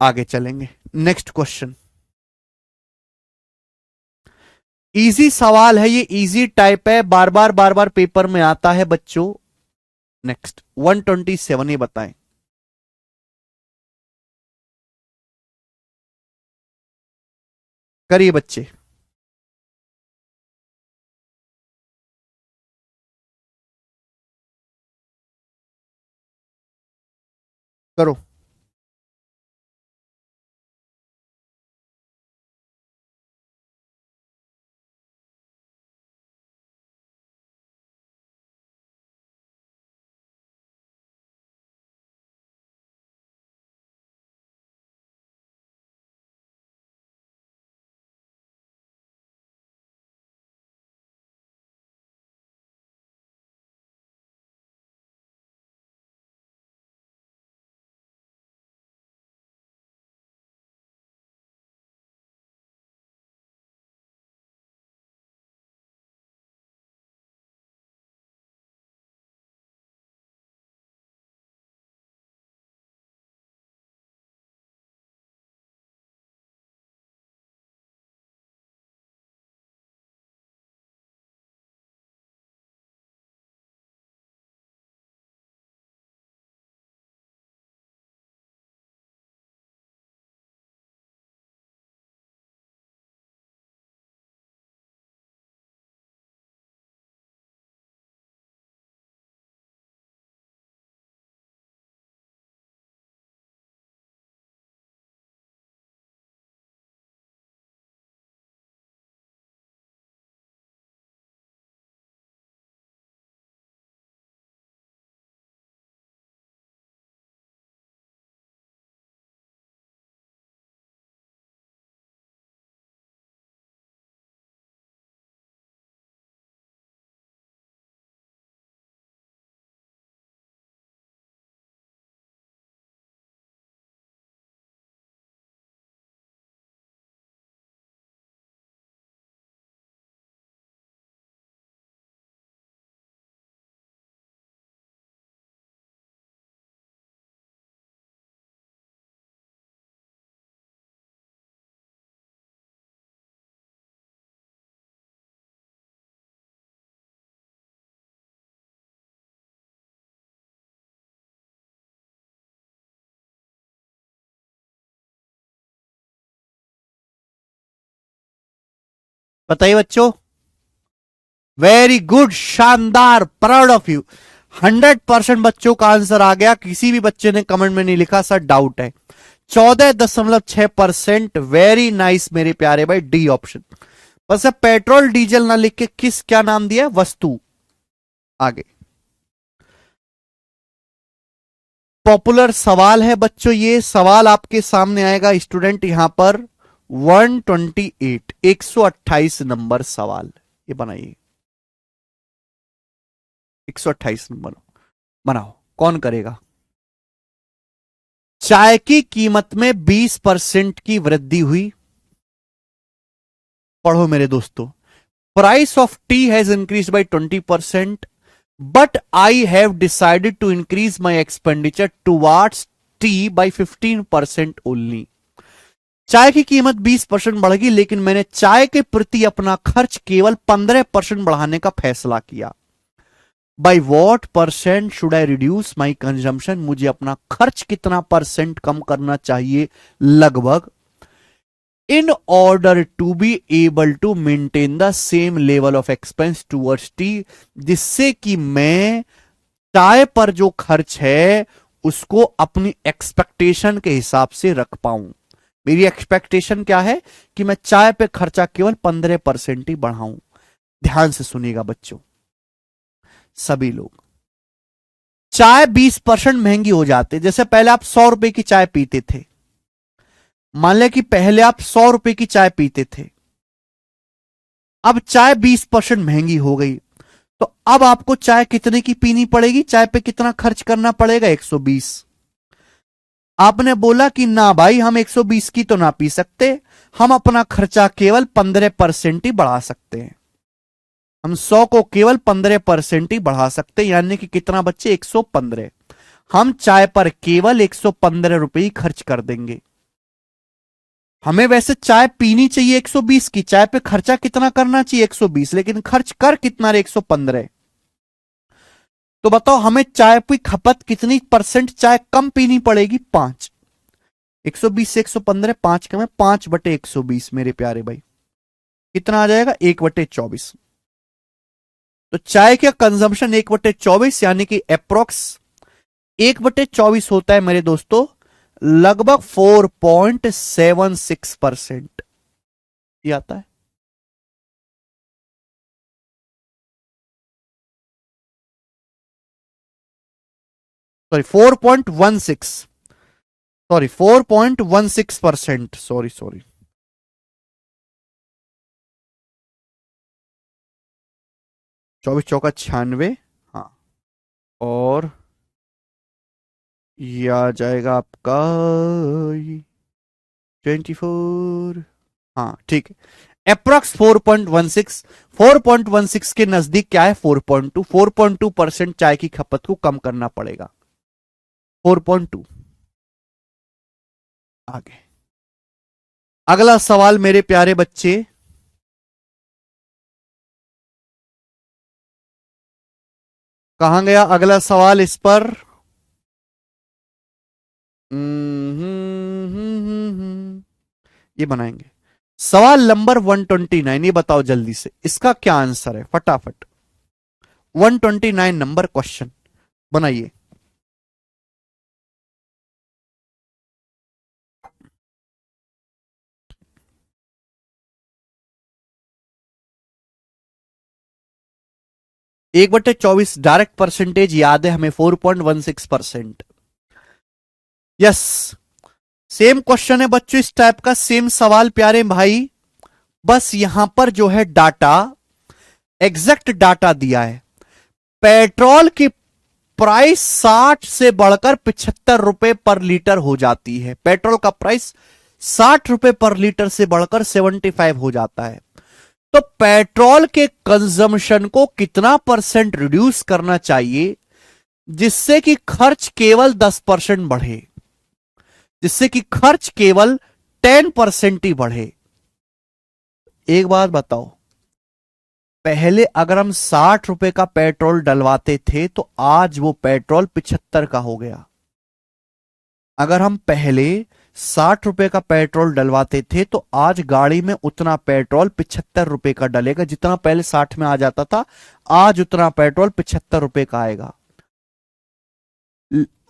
आगे चलेंगे, नेक्स्ट क्वेश्चन। इजी सवाल है ये, इजी टाइप है, बार बार पेपर में आता है बच्चों। नेक्स्ट 127, ये बताएं। करिए बच्चे। करो। बताइए बच्चों। वेरी गुड, शानदार, प्राउड ऑफ यू। 100% बच्चों का आंसर आ गया। किसी भी बच्चे ने कमेंट में नहीं लिखा सर डाउट है। 14.6%। वेरी नाइस मेरे प्यारे भाई, डी ऑप्शन। बस अब पेट्रोल डीजल ना लिख के किस क्या नाम दिया, वस्तु। आगे पॉपुलर सवाल है बच्चों, ये सवाल आपके सामने आएगा स्टूडेंट यहां पर 128, 128 नंबर सवाल। ये बनाइए 128 नंबर। बनाओ, कौन करेगा। चाय की कीमत में 20% की वृद्धि हुई। पढ़ो मेरे दोस्तों। Price of tea has increase by 20%, but I have decided to increase my expenditure towards tea by 15% only. चाय की कीमत 20% बढ़ गई, लेकिन मैंने चाय के प्रति अपना खर्च केवल 15% बढ़ाने का फैसला किया। By what percent should I reduce my consumption, मुझे अपना खर्च कितना परसेंट कम करना चाहिए लगभग, in order to be able to maintain the same level of expense towards tea, जिससे कि मैं चाय पर जो खर्च है उसको अपनी एक्सपेक्टेशन के हिसाब से रख पाऊं। मेरी एक्सपेक्टेशन क्या है कि मैं चाय पे खर्चा केवल 15% ही बढ़ाऊं। ध्यान से सुनिएगा बच्चों सभी लोग। चाय 20% महंगी हो जाती है। जैसे पहले आप 100 रुपए की चाय पीते थे, मान लें कि पहले आप 100 रुपए की चाय पीते थे, अब चाय 20% महंगी हो गई, तो अब आपको चाय कितने की पीनी पड़ेगी, चाय पे कितना खर्च करना पड़ेगा, 120। आपने बोला कि ना भाई हम 120 की तो ना पी सकते, हम अपना खर्चा केवल 15% ही बढ़ा सकते हैं। हम 100 को केवल 15% ही बढ़ा सकते हैं, यानी कि कितना बच्चे, 115। हम चाय पर केवल 115 रुपए ही खर्च कर देंगे। हमें वैसे चाय पीनी चाहिए 120 की, चाय पे खर्चा कितना करना चाहिए 120, लेकिन खर्च कर कितना 115। तो बताओ हमें चाय की खपत कितनी परसेंट चाय कम पीनी पड़ेगी, 5। 120 से 115, 5 कम है, 5/120 मेरे प्यारे भाई, कितना आ जाएगा, 1/24। तो चाय का कंजम्पशन 1/24 यानी कि अप्रोक्स 1/24 होता है मेरे दोस्तों, लगभग 4.76% ये आता है। Sorry 4.16, sorry 4.16%, sorry sorry. 24 चौका 96, हाँ, और ये आ जाएगा आपका 24, हाँ ठीक है, अप्रोक्स 4.16। 4.16 के नजदीक क्या है, 4.2 चाय की खपत को कम करना पड़ेगा, 4.2। आगे अगला सवाल मेरे प्यारे बच्चे, कहां गया अगला सवाल इस पर। ये बनाएंगे सवाल नंबर 129। ये बताओ जल्दी से इसका क्या आंसर है, फटाफट। 129 नंबर क्वेश्चन बनाइए। एक बटे 24 डायरेक्ट परसेंटेज याद है हमें, 4.16%। यस, सेम क्वेश्चन है बच्चों, इस टाइप का सेम सवाल प्यारे भाई, बस यहां पर जो है डाटा, एग्जैक्ट डाटा दिया है। पेट्रोल की प्राइस 60 से बढ़कर 75 रुपए पर लीटर हो जाती है। पेट्रोल का प्राइस 60 रुपए पर लीटर से बढ़कर 75 हो जाता है। तो पेट्रोल के कंजम्पशन को कितना परसेंट रिड्यूस करना चाहिए जिससे कि खर्च केवल 10% बढ़े, जिससे कि खर्च केवल 10% ही बढ़े। एक बात बताओ, पहले अगर हम 60 रुपए का पेट्रोल डलवाते थे तो आज वो पेट्रोल 75 का हो गया। अगर हम पहले ₹60 का पेट्रोल डलवाते थे, तो आज गाड़ी में उतना पेट्रोल ₹75 का डलेगा। जितना पहले 60 में आ जाता था, आज उतना पेट्रोल ₹75 का आएगा।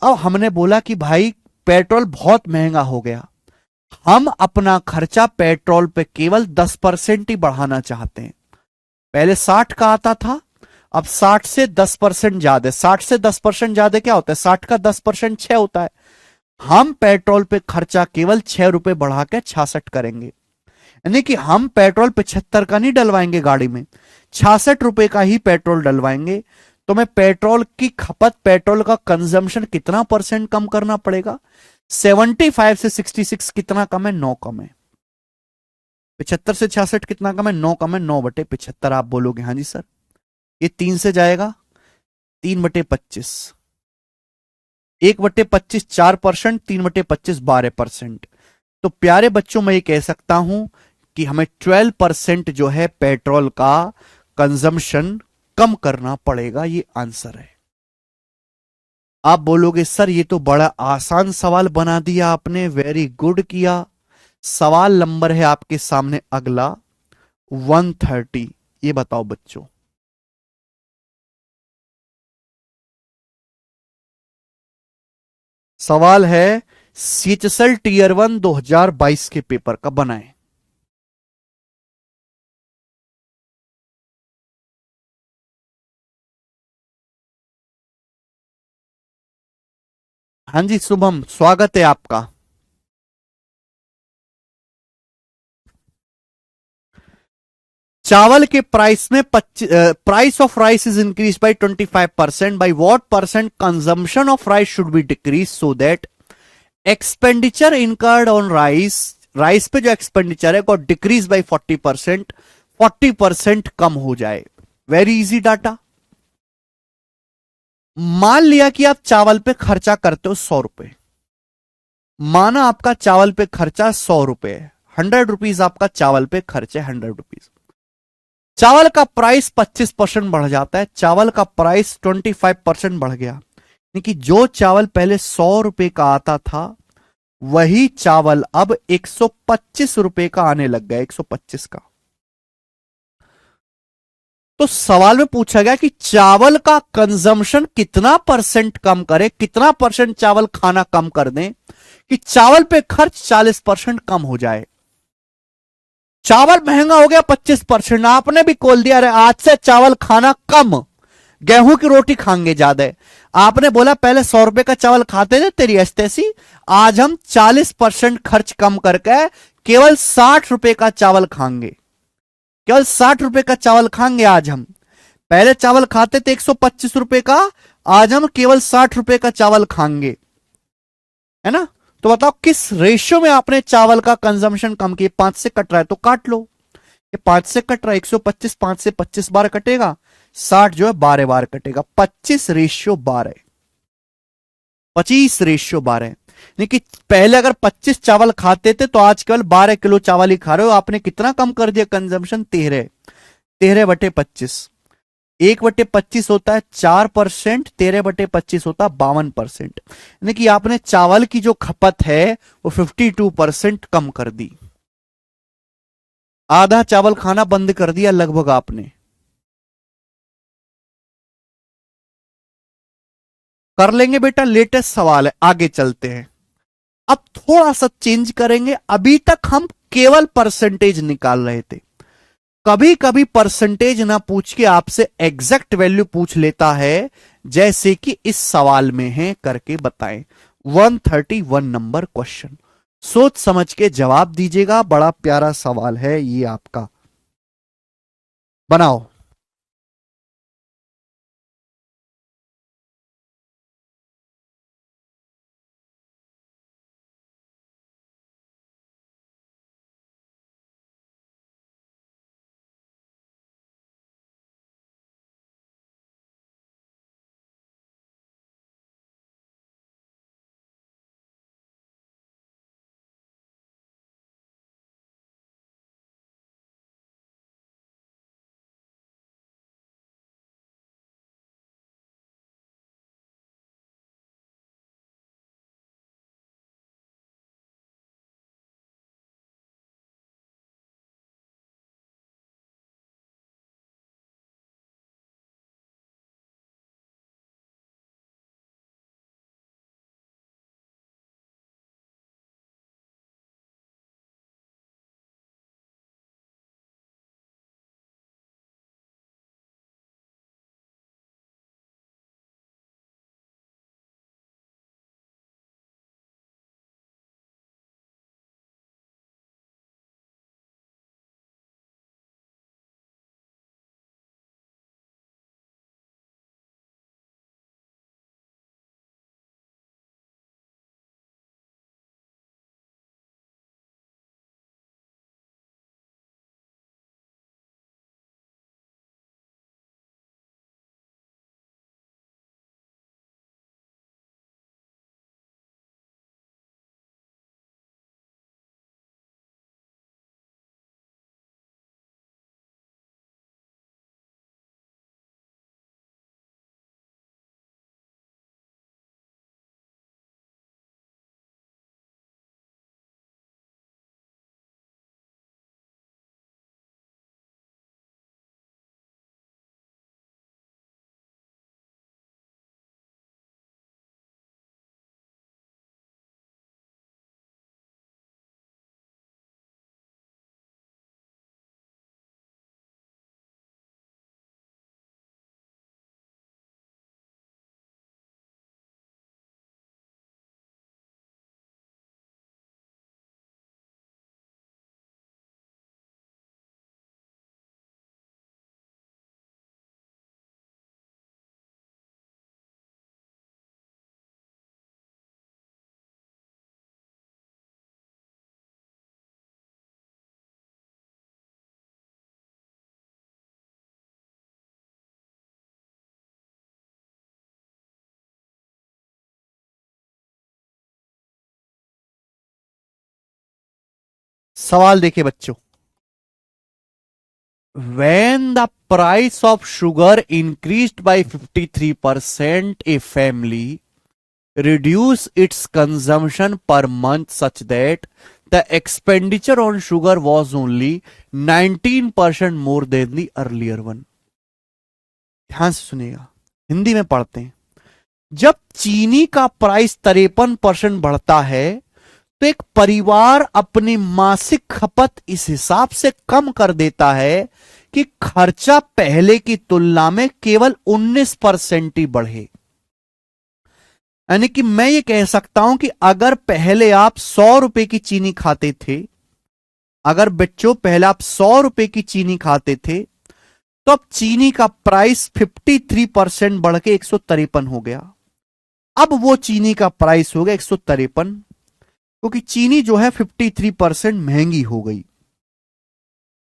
अब हमने बोला कि भाई पेट्रोल बहुत महंगा हो गया, हम अपना खर्चा पेट्रोल पे केवल 10% ही बढ़ाना चाहते हैं। पहले 60 का आता था, अब 60 से 10% ज्यादा। 60 से 10% ज्यादा क्या होता है? 60 का 10% 6 होता है। हम पेट्रोल पे खर्चा केवल ₹6 बढ़ा के 66 करेंगे। यानी कि हम पेट्रोल 75 का नहीं डलवाएंगे गाड़ी में, ₹66 का ही पेट्रोल डलवाएंगे। तो मैं पेट्रोल की खपत, पेट्रोल का कंजम्पशन कितना परसेंट कम करना पड़ेगा? 75 से 66 कितना कम है? 9 कम है। 75 से 66 कितना कम है? 9 कम है। 9/75 आप बोलोगे हाँ जी सर। ये 3 से जाएगा, 3/25। 1/25 4%, 3/25 12%। तो प्यारे बच्चों, मैं ये कह सकता हूं कि हमें 12% जो है पेट्रोल का कंजम्पशन कम करना पड़ेगा। ये आंसर है। आप बोलोगे सर ये तो बड़ा आसान सवाल बना दिया आपने, वेरी गुड किया। सवाल नंबर है आपके सामने अगला 130। ये बताओ बच्चों, सवाल है सीएचएसएल टीयर 1 2022 के पेपर का बनाए। हाँ जी शुभम, स्वागत है आपका। चावल के प्राइस में price of rice is increase by 25%। By what percent consumption of rice should be decrease so that expenditure incurred on rice, rice पे जो एक्सपेंडिचर है वो डिक्रीज बाय 40%, 40% कम हो जाए। Very easy data. मान लिया कि आप चावल पे खर्चा करते हो ₹100। माना आपका चावल पे खर्चा ₹100 है, ₹100 आपका चावल पे खर्च है, ₹100। चावल का प्राइस 25% बढ़ जाता है, चावल का प्राइस 25% बढ़ गया। यानी कि जो चावल पहले ₹100 का आता था, वही चावल अब ₹125 का आने लग गया, 125 का। तो सवाल में पूछा गया कि चावल का कंजम्पशन कितना परसेंट कम करे, कितना परसेंट चावल खाना कम कर दें कि चावल पे खर्च 40% कम हो जाए। चावल महंगा हो गया 25%, आपने भी खोल दिया, अरे आज से चावल खाना कम, गेहूं की रोटी खाएंगे ज्यादा। आपने बोला पहले ₹100 का चावल खाते थे, तेरी अस्तैसी, आज हम 40% खर्च कम करके केवल ₹60 का चावल खाएंगे। केवल ₹60 का चावल खाएंगे आज हम। पहले चावल खाते थे ₹125 का, आज हम केवल ₹60 का चावल खाएंगे। है ना? तो बताओ किस रेशियो में आपने चावल का कंजम्पशन कम किया? 5 से कट रहा है तो काट लो। ये 5 से कट रहा है, 125 5 से 25 बार कटेगा, 60 जो है 12 बार कटेगा। 25/12, 25/12। लेकिन पहले अगर 25 चावल खाते थे तो आज केवल 12 किलो चावल ही खा रहे हो। आपने कितना कम कर दिया कंजम्पशन? 13। 13/25, 1/25 होता है 4%, 13/25 होता है 52%। यानी कि आपने चावल की जो खपत है वो 52% कम कर दी। आधा चावल खाना बंद कर दिया लगभग आपने। कर लेंगे बेटा, लेटेस्ट सवाल है, आगे चलते हैं। अब थोड़ा सा चेंज करेंगे। अभी तक हम केवल परसेंटेज निकाल रहे थे। कभी कभी परसेंटेज ना पूछ के आपसे एग्जैक्ट वैल्यू पूछ लेता है, जैसे कि इस सवाल में है, करके बताएं। 131 नंबर क्वेश्चन, सोच समझ के जवाब दीजिएगा। बड़ा प्यारा सवाल है ये आपका, बनाओ। सवाल देखिए बच्चों, when the price of sugar increased by 53%, a family reduce its consumption per month such that the expenditure on sugar was only 19% more than the earlier one. ध्यान से सुनिएगा, हिंदी में पढ़ते हैं। जब चीनी का प्राइस 53% बढ़ता है तो एक परिवार अपनी मासिक खपत इस हिसाब से कम कर देता है कि खर्चा पहले की तुलना में केवल 19% ही बढ़े। यानी कि मैं ये कह सकता हूं कि अगर पहले आप 100 रुपए की चीनी खाते थे, अगर बच्चों पहले आप 100 रुपए की चीनी खाते थे, तो अब चीनी का प्राइस 53% बढ़ के 153 हो गया। अब वो चीनी का प्राइस हो गया 153, क्योंकि चीनी जो है 53% महंगी हो गई।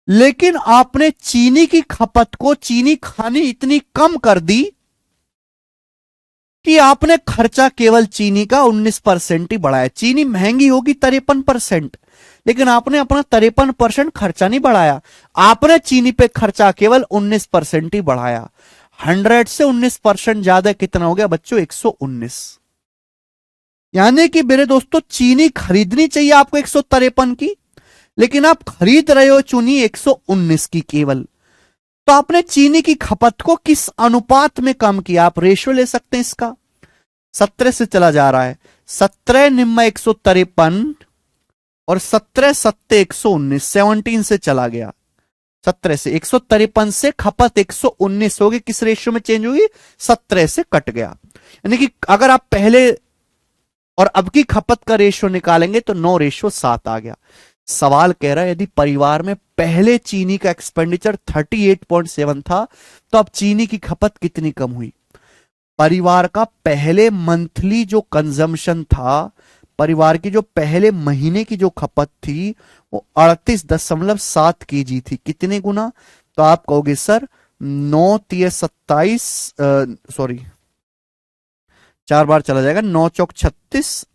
लेकिन आपने चीनी की खपत को, चीनी खानी इतनी कम कर दी कि आपने खर्चा केवल चीनी का 19% ही बढ़ाया। चीनी महंगी होगी 53%, लेकिन आपने अपना 53% खर्चा नहीं बढ़ाया, आपने चीनी पे खर्चा केवल 19% ही बढ़ाया। 100 से 19% ज्यादा कितना हो गया बच्चों? 119। यानी कि मेरे दोस्तों, चीनी खरीदनी चाहिए आपको 153 की, लेकिन आप खरीद रहे हो चीनी 119 की केवल। तो आपने चीनी की खपत को किस अनुपात में कम किया? आप रेशियो ले सकते हैं इसका। 17 से चला जा रहा है, 17 निम्मा 153 और 17 सत्ते 119, 17 से चला गया। 17 से 153 से खपत 119 होगी, किस रेशियो में चेंज होगी? 17 से कट गया। यानी कि अगर आप पहले और अब की खपत का रेशियो निकालेंगे तो 9:7 आ गया। सवाल कह रहा है यदि परिवार में पहले चीनी का एक्सपेंडिचर 38.7 था, तो अब चीनी की खपत कितनी कम हुई? परिवार का पहले मंथली जो कंजम्पशन था, परिवार की जो पहले महीने की जो खपत थी वो 38.7 kg थी। कितने गुना? तो आप कहोगे सर 9 तिये 27, सॉरी 4 बार चला जाएगा, 9 चौक 36,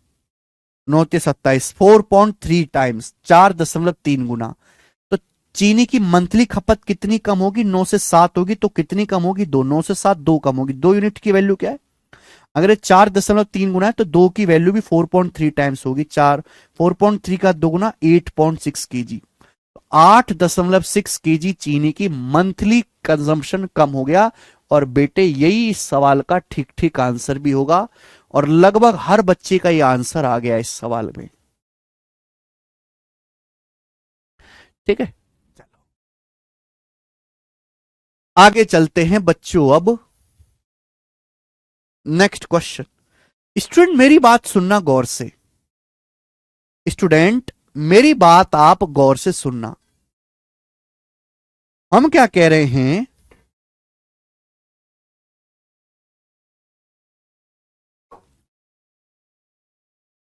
9 तिये 27, 4.3 टाइम्स, 4.3 गुना। तो चीनी की मंथली खपत कितनी कम होगी? 9 से 7 होगी, तो कितनी कम होगी? 2। 9 से 7 2 कम होगी। 2 यूनिट की वैल्यू क्या है? अगर 4.3 गुना है तो 2 की वैल्यू भी 4.3 टाइम्स होगी। 4.3 का 2 गुना 8.6 kg, 8.6 kg चीनी की मंथली कंजम्पशन कम हो गया। और बेटे यही इस सवाल का ठीक ठीक आंसर भी होगा, और लगभग हर बच्चे का यह आंसर आ गया इस सवाल में। ठीक है, चलो आगे चलते हैं बच्चों। अब नेक्स्ट क्वेश्चन। स्टूडेंट मेरी बात सुनना गौर से, स्टूडेंट मेरी बात आप गौर से सुनना। हम क्या कह रहे हैं,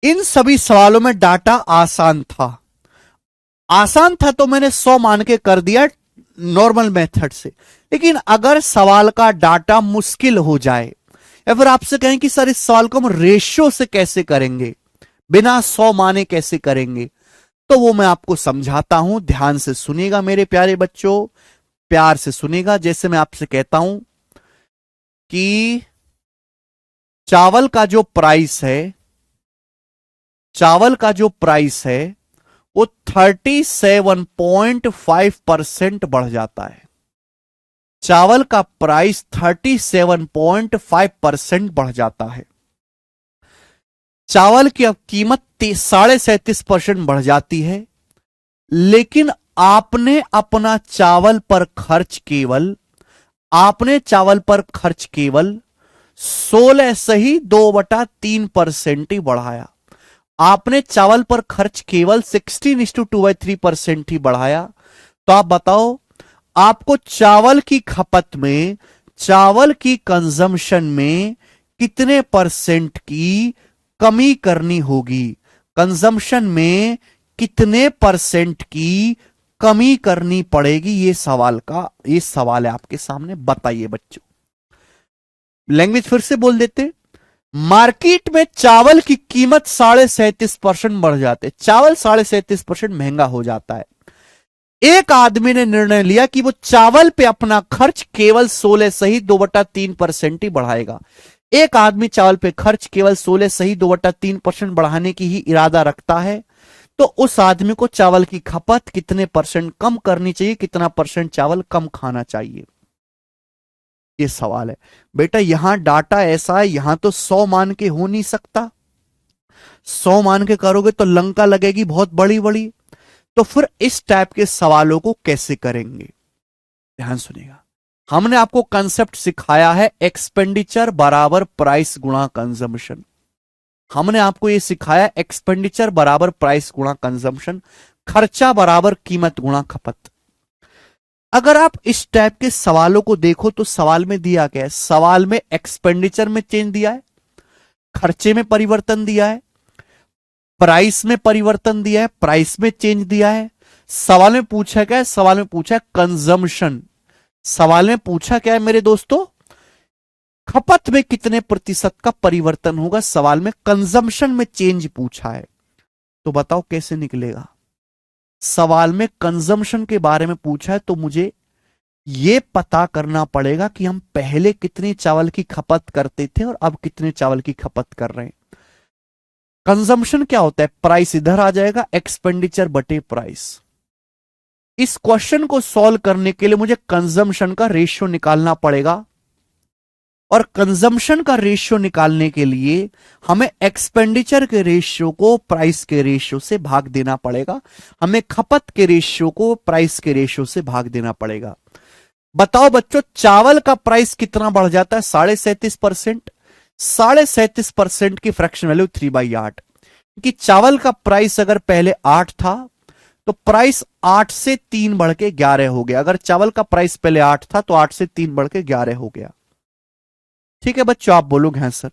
इन सभी सवालों में डाटा आसान था। आसान था तो मैंने 100 मान के कर दिया नॉर्मल मेथड से। लेकिन अगर सवाल का डाटा मुश्किल हो जाए, या फिर आपसे कहें कि सर इस सवाल को हम रेशियो से कैसे करेंगे, बिना 100 माने कैसे करेंगे, तो वो मैं आपको समझाता हूं। ध्यान से सुनिएगा मेरे प्यारे बच्चों, प्यार से सुनिएगा। जैसे मैं आपसे कहता हूं कि चावल का जो प्राइस है, चावल का जो प्राइस है वो 37.5% बढ़ जाता है। चावल का प्राइस 37.5% बढ़ जाता है। चावल की अब कीमत 37.5% बढ़ जाती है। लेकिन आपने अपना चावल पर खर्च केवल, आपने चावल पर खर्च केवल 16 से ही 2/3% ही बढ़ाया। आपने चावल पर खर्च केवल 16:2/3% ही बढ़ाया। तो आप बताओ आपको चावल की खपत में, चावल की कंजम्पशन में कितने परसेंट की कमी करनी होगी? कंजम्पशन में कितने परसेंट की कमी करनी पड़ेगी? ये सवाल है आपके सामने, बताइए बच्चों। लैंग्वेज फिर से बोल देते, मार्केट में चावल की कीमत 37.5% बढ़ जाते, चावल 37.5% महंगा हो जाता है। एक आदमी ने निर्णय लिया कि वो चावल पे अपना खर्च केवल 16 सही 2/3% ही बढ़ाएगा। एक आदमी चावल पे खर्च केवल 16 सही 2/3% बढ़ाने की ही इरादा रखता है, तो उस आदमी को चावल की खपत कितने परसेंट कम करनी चाहिए, कितना परसेंट चावल कम खाना चाहिए, ये सवाल है। बेटा यहां डाटा ऐसा है, यहां तो 100 मान के हो नहीं सकता, 100 मान के करोगे तो लंका लगेगी बहुत बड़ी बड़ी। तो फिर इस टाइप के सवालों को कैसे करेंगे, ध्यान सुनिएगा। हमने आपको कंसेप्ट सिखाया है एक्सपेंडिचर बराबर प्राइस गुणा कंजम्पशन। हमने आपको यह सिखाया एक्सपेंडिचर बराबर प्राइस गुणा कंजम्पशन, खर्चा बराबर कीमत गुणा खपत। अगर आप इस टाइप के सवालों को देखो तो सवाल में दिया क्या है, सवाल में एक्सपेंडिचर में चेंज दिया है, खर्चे में परिवर्तन दिया है, प्राइस में परिवर्तन दिया है, प्राइस में चेंज दिया है। सवाल में पूछा क्या है, सवाल में पूछा है कंजम्पशन। सवाल में पूछा क्या है मेरे दोस्तों, खपत में कितने प्रतिशत का परिवर्तन होगा, सवाल में कंजम्पशन में चेंज पूछा है। तो बताओ कैसे निकलेगा। सवाल में कंजम्पशन के बारे में पूछा है तो मुझे यह पता करना पड़ेगा कि हम पहले कितने चावल की खपत करते थे और अब कितने चावल की खपत कर रहे हैं। कंजम्पशन क्या होता है, प्राइस इधर आ जाएगा, एक्सपेंडिचर बटे प्राइस। इस क्वेश्चन को सॉल्व करने के लिए मुझे कंजम्पशन का रेशियो निकालना पड़ेगा, और कंजम्पशन का रेशियो निकालने के लिए हमें एक्सपेंडिचर के रेशियो को प्राइस के रेशियो से भाग देना पड़ेगा, हमें खपत के रेशियो को प्राइस के रेशियो से भाग देना पड़ेगा। बताओ बच्चों, चावल का प्राइस कितना बढ़ जाता है, 37.5%। 37.5% की फ्रैक्शन वैल्यू 3/8, क्योंकि चावल का प्राइस अगर पहले 8 था तो प्राइस 8 से 3 बढ़ के 11 हो गया। अगर चावल का प्राइस पहले 8 था तो 8 से 3 बढ़ के 11 हो गया। ठीक है बच्चों, आप बोलोगे हाँ sir.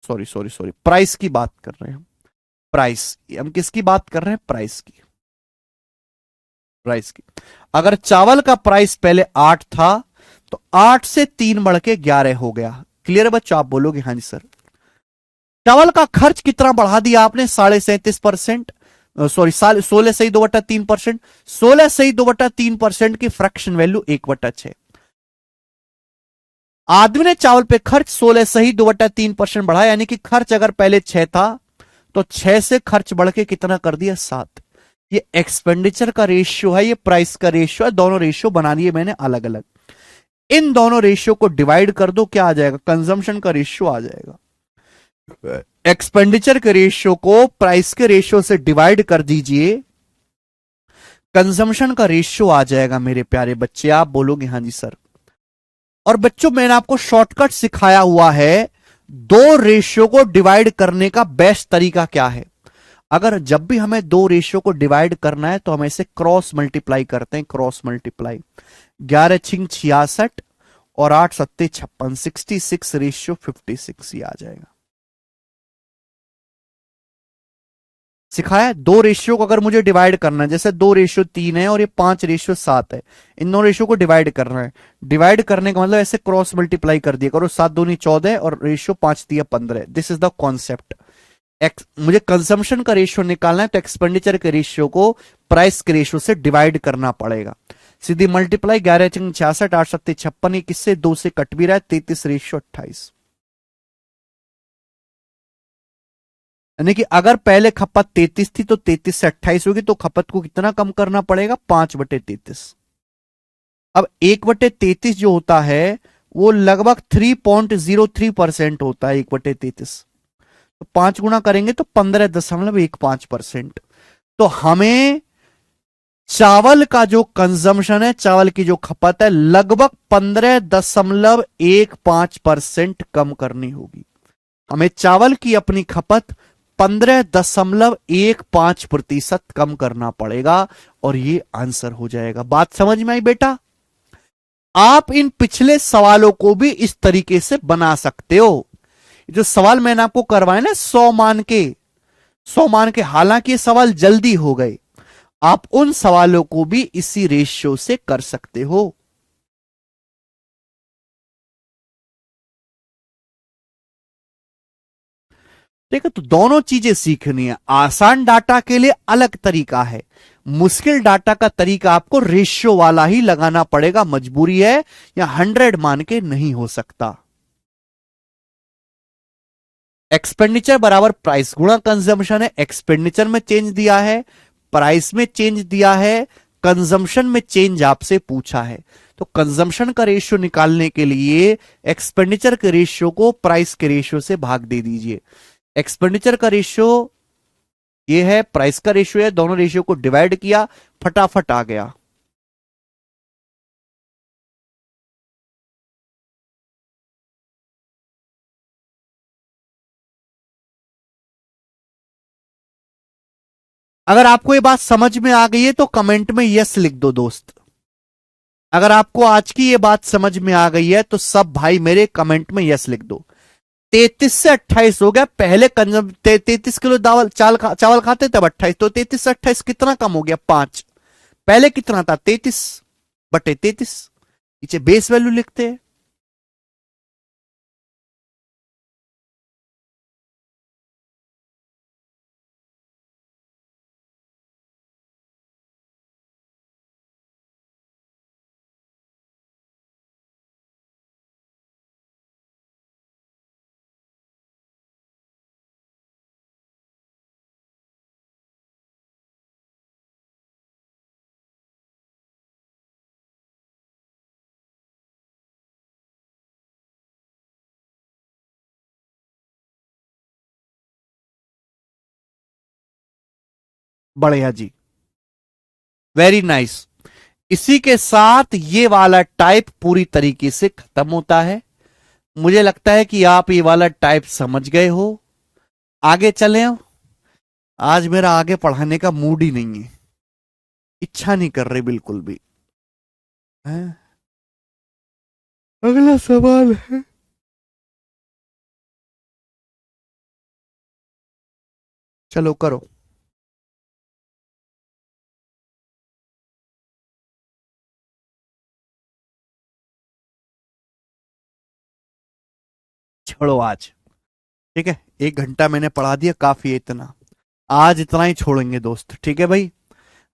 Sorry sorry sorry, price की बात कर रहे हैं हम, प्राइस, हम किसकी बात कर रहे हैं, प्राइस की, प्राइस की। अगर चावल का प्राइस पहले 8 था तो 8 से 3 बढ़ के 11 हो गया। क्लियर है बच्चों, आप बोलोगे हाँ जी सर। चावल का खर्च कितना बढ़ा दिया आपने, 37.5%, सॉरी 16 सही 2/3%, 16 सही 2/3% की फ्रैक्शन वैल्यू 1/6। आदमी ने चावल पे खर्च 16 सही 2/3% बढ़ाया, यानी कि खर्च अगर पहले 6 था तो 6 से खर्च बढ़ के कितना कर दिया, 7। ये एक्सपेंडिचर का रेशियो है, ये प्राइस का रेशियो है, दोनों रेशियो बना लिए मैंने अलग अलग। इन दोनों रेशियो को डिवाइड कर दो, क्या आ जाएगा, कंजम्पशन का रेशियो आ जाएगा। एक्सपेंडिचर के रेशियो को प्राइस के रेशियो से डिवाइड कर दीजिए, कंजम्पशन का रेशियो आ जाएगा मेरे प्यारे बच्चे। आप बोलोगे हाँ जी सर। और बच्चों मैंने आपको शॉर्टकट सिखाया हुआ है, दो रेशियो को डिवाइड करने का बेस्ट तरीका क्या है। अगर जब भी हमें दो रेशियो को डिवाइड करना है तो हम ऐसे क्रॉस मल्टीप्लाई करते हैं, क्रॉस मल्टीप्लाई। 11 छिंग 66 और 8 सत्ते 56, 66 रेशियो 56, ये आ जाएगा। सिखाया है, दो रेशियो को अगर मुझे डिवाइड करना है, जैसे 2:3 है और ये 5:7 है, इन दोनों रेशियो को डिवाइड करना है। डिवाइड करने का मतलब ऐसे क्रॉस मल्टीप्लाई कर दिया करो, 7 दूनी 14 और रेशियो 5 दिया 15। This is the concept. मुझे कंजम्पशन का रेशियो निकालना है तो एक्सपेंडिचर के रेशियो को प्राइस के रेशियो से डिवाइड करना पड़ेगा। सीधी मल्टीप्लाई, 11 छिंग 66, 8 सत्ते 56, किससे 2 से कट भी रहा है, 33 रेशियो 28। यानी कि अगर पहले खपत 33 थी तो 33 से 28 होगी, तो खपत को कितना कम करना पड़ेगा, 5/33। अब 1/33 जो होता है वो लगभग 3.03% होता है, 1/33। तो 5 गुना करेंगे तो 15.15%। तो हमें चावल का जो कंजम्पशन है, चावल की जो खपत है, लगभग 15.15% कम करनी होगी। हमें चावल की अपनी खपत 15.15% कम करना पड़ेगा और ये आंसर हो जाएगा। बात समझ में आई बेटा। आप इन पिछले सवालों को भी इस तरीके से बना सकते हो। जो सवाल मैंने आपको करवाए ना 100 मान के, 100 मान के, हालांकि ये सवाल जल्दी हो गए, आप उन सवालों को भी इसी रेशियो से कर सकते हो। ठीक है, तो दोनों चीजें सीखनी है। आसान डाटा के लिए अलग तरीका है, मुश्किल डाटा का तरीका आपको रेशियो वाला ही लगाना पड़ेगा, मजबूरी है, या 100 मान के नहीं हो सकता। एक्सपेंडिचर बराबर प्राइस गुणा कंजम्पशन है। एक्सपेंडिचर में चेंज दिया है, प्राइस में चेंज दिया है, कंजम्पशन में चेंज आपसे पूछा है। तो कंजम्पशन का रेशियो निकालने के लिए एक्सपेंडिचर के रेशियो को प्राइस के रेशियो से भाग दे दीजिए। एक्सपेंडिचर का रेशियो ये है, प्राइस का रेशियो है, दोनों रेशियो को डिवाइड किया, फटाफट आ गया। अगर आपको ये बात समझ में आ गई है तो कमेंट में यस लिख दो दोस्त। अगर आपको आज की ये बात समझ में आ गई है तो सब भाई मेरे कमेंट में यस लिख दो। 33 से 28 हो गया। पहले 33 किलो चावल खाते तब 28, तो 33 से 28 कितना कम हो गया? 5। पहले कितना था? 33/33। नीचे बेस वैल्यू लिखते हैं। बढ़िया जी, वेरी नाइस। इसी के साथ ये वाला टाइप पूरी तरीके से खत्म होता है। मुझे लगता है कि आप ये वाला टाइप समझ गए हो। आगे चलें। आज मेरा आगे पढ़ाने का मूड ही नहीं है, इच्छा नहीं कर रही बिल्कुल भी। हैं? अगला सवाल है, चलो करो। छोड़ो आज, ठीक है, 1 घंटा मैंने पढ़ा दिया, काफी है इतना। आज इतना ही छोड़ेंगे दोस्त, ठीक है भाई,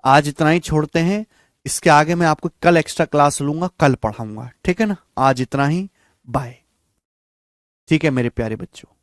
आज इतना ही छोड़ते हैं। इसके आगे मैं आपको कल एक्स्ट्रा क्लास लूंगा, कल पढ़ाऊंगा, ठीक है ना। आज इतना ही, बाय। ठीक है मेरे प्यारे बच्चों।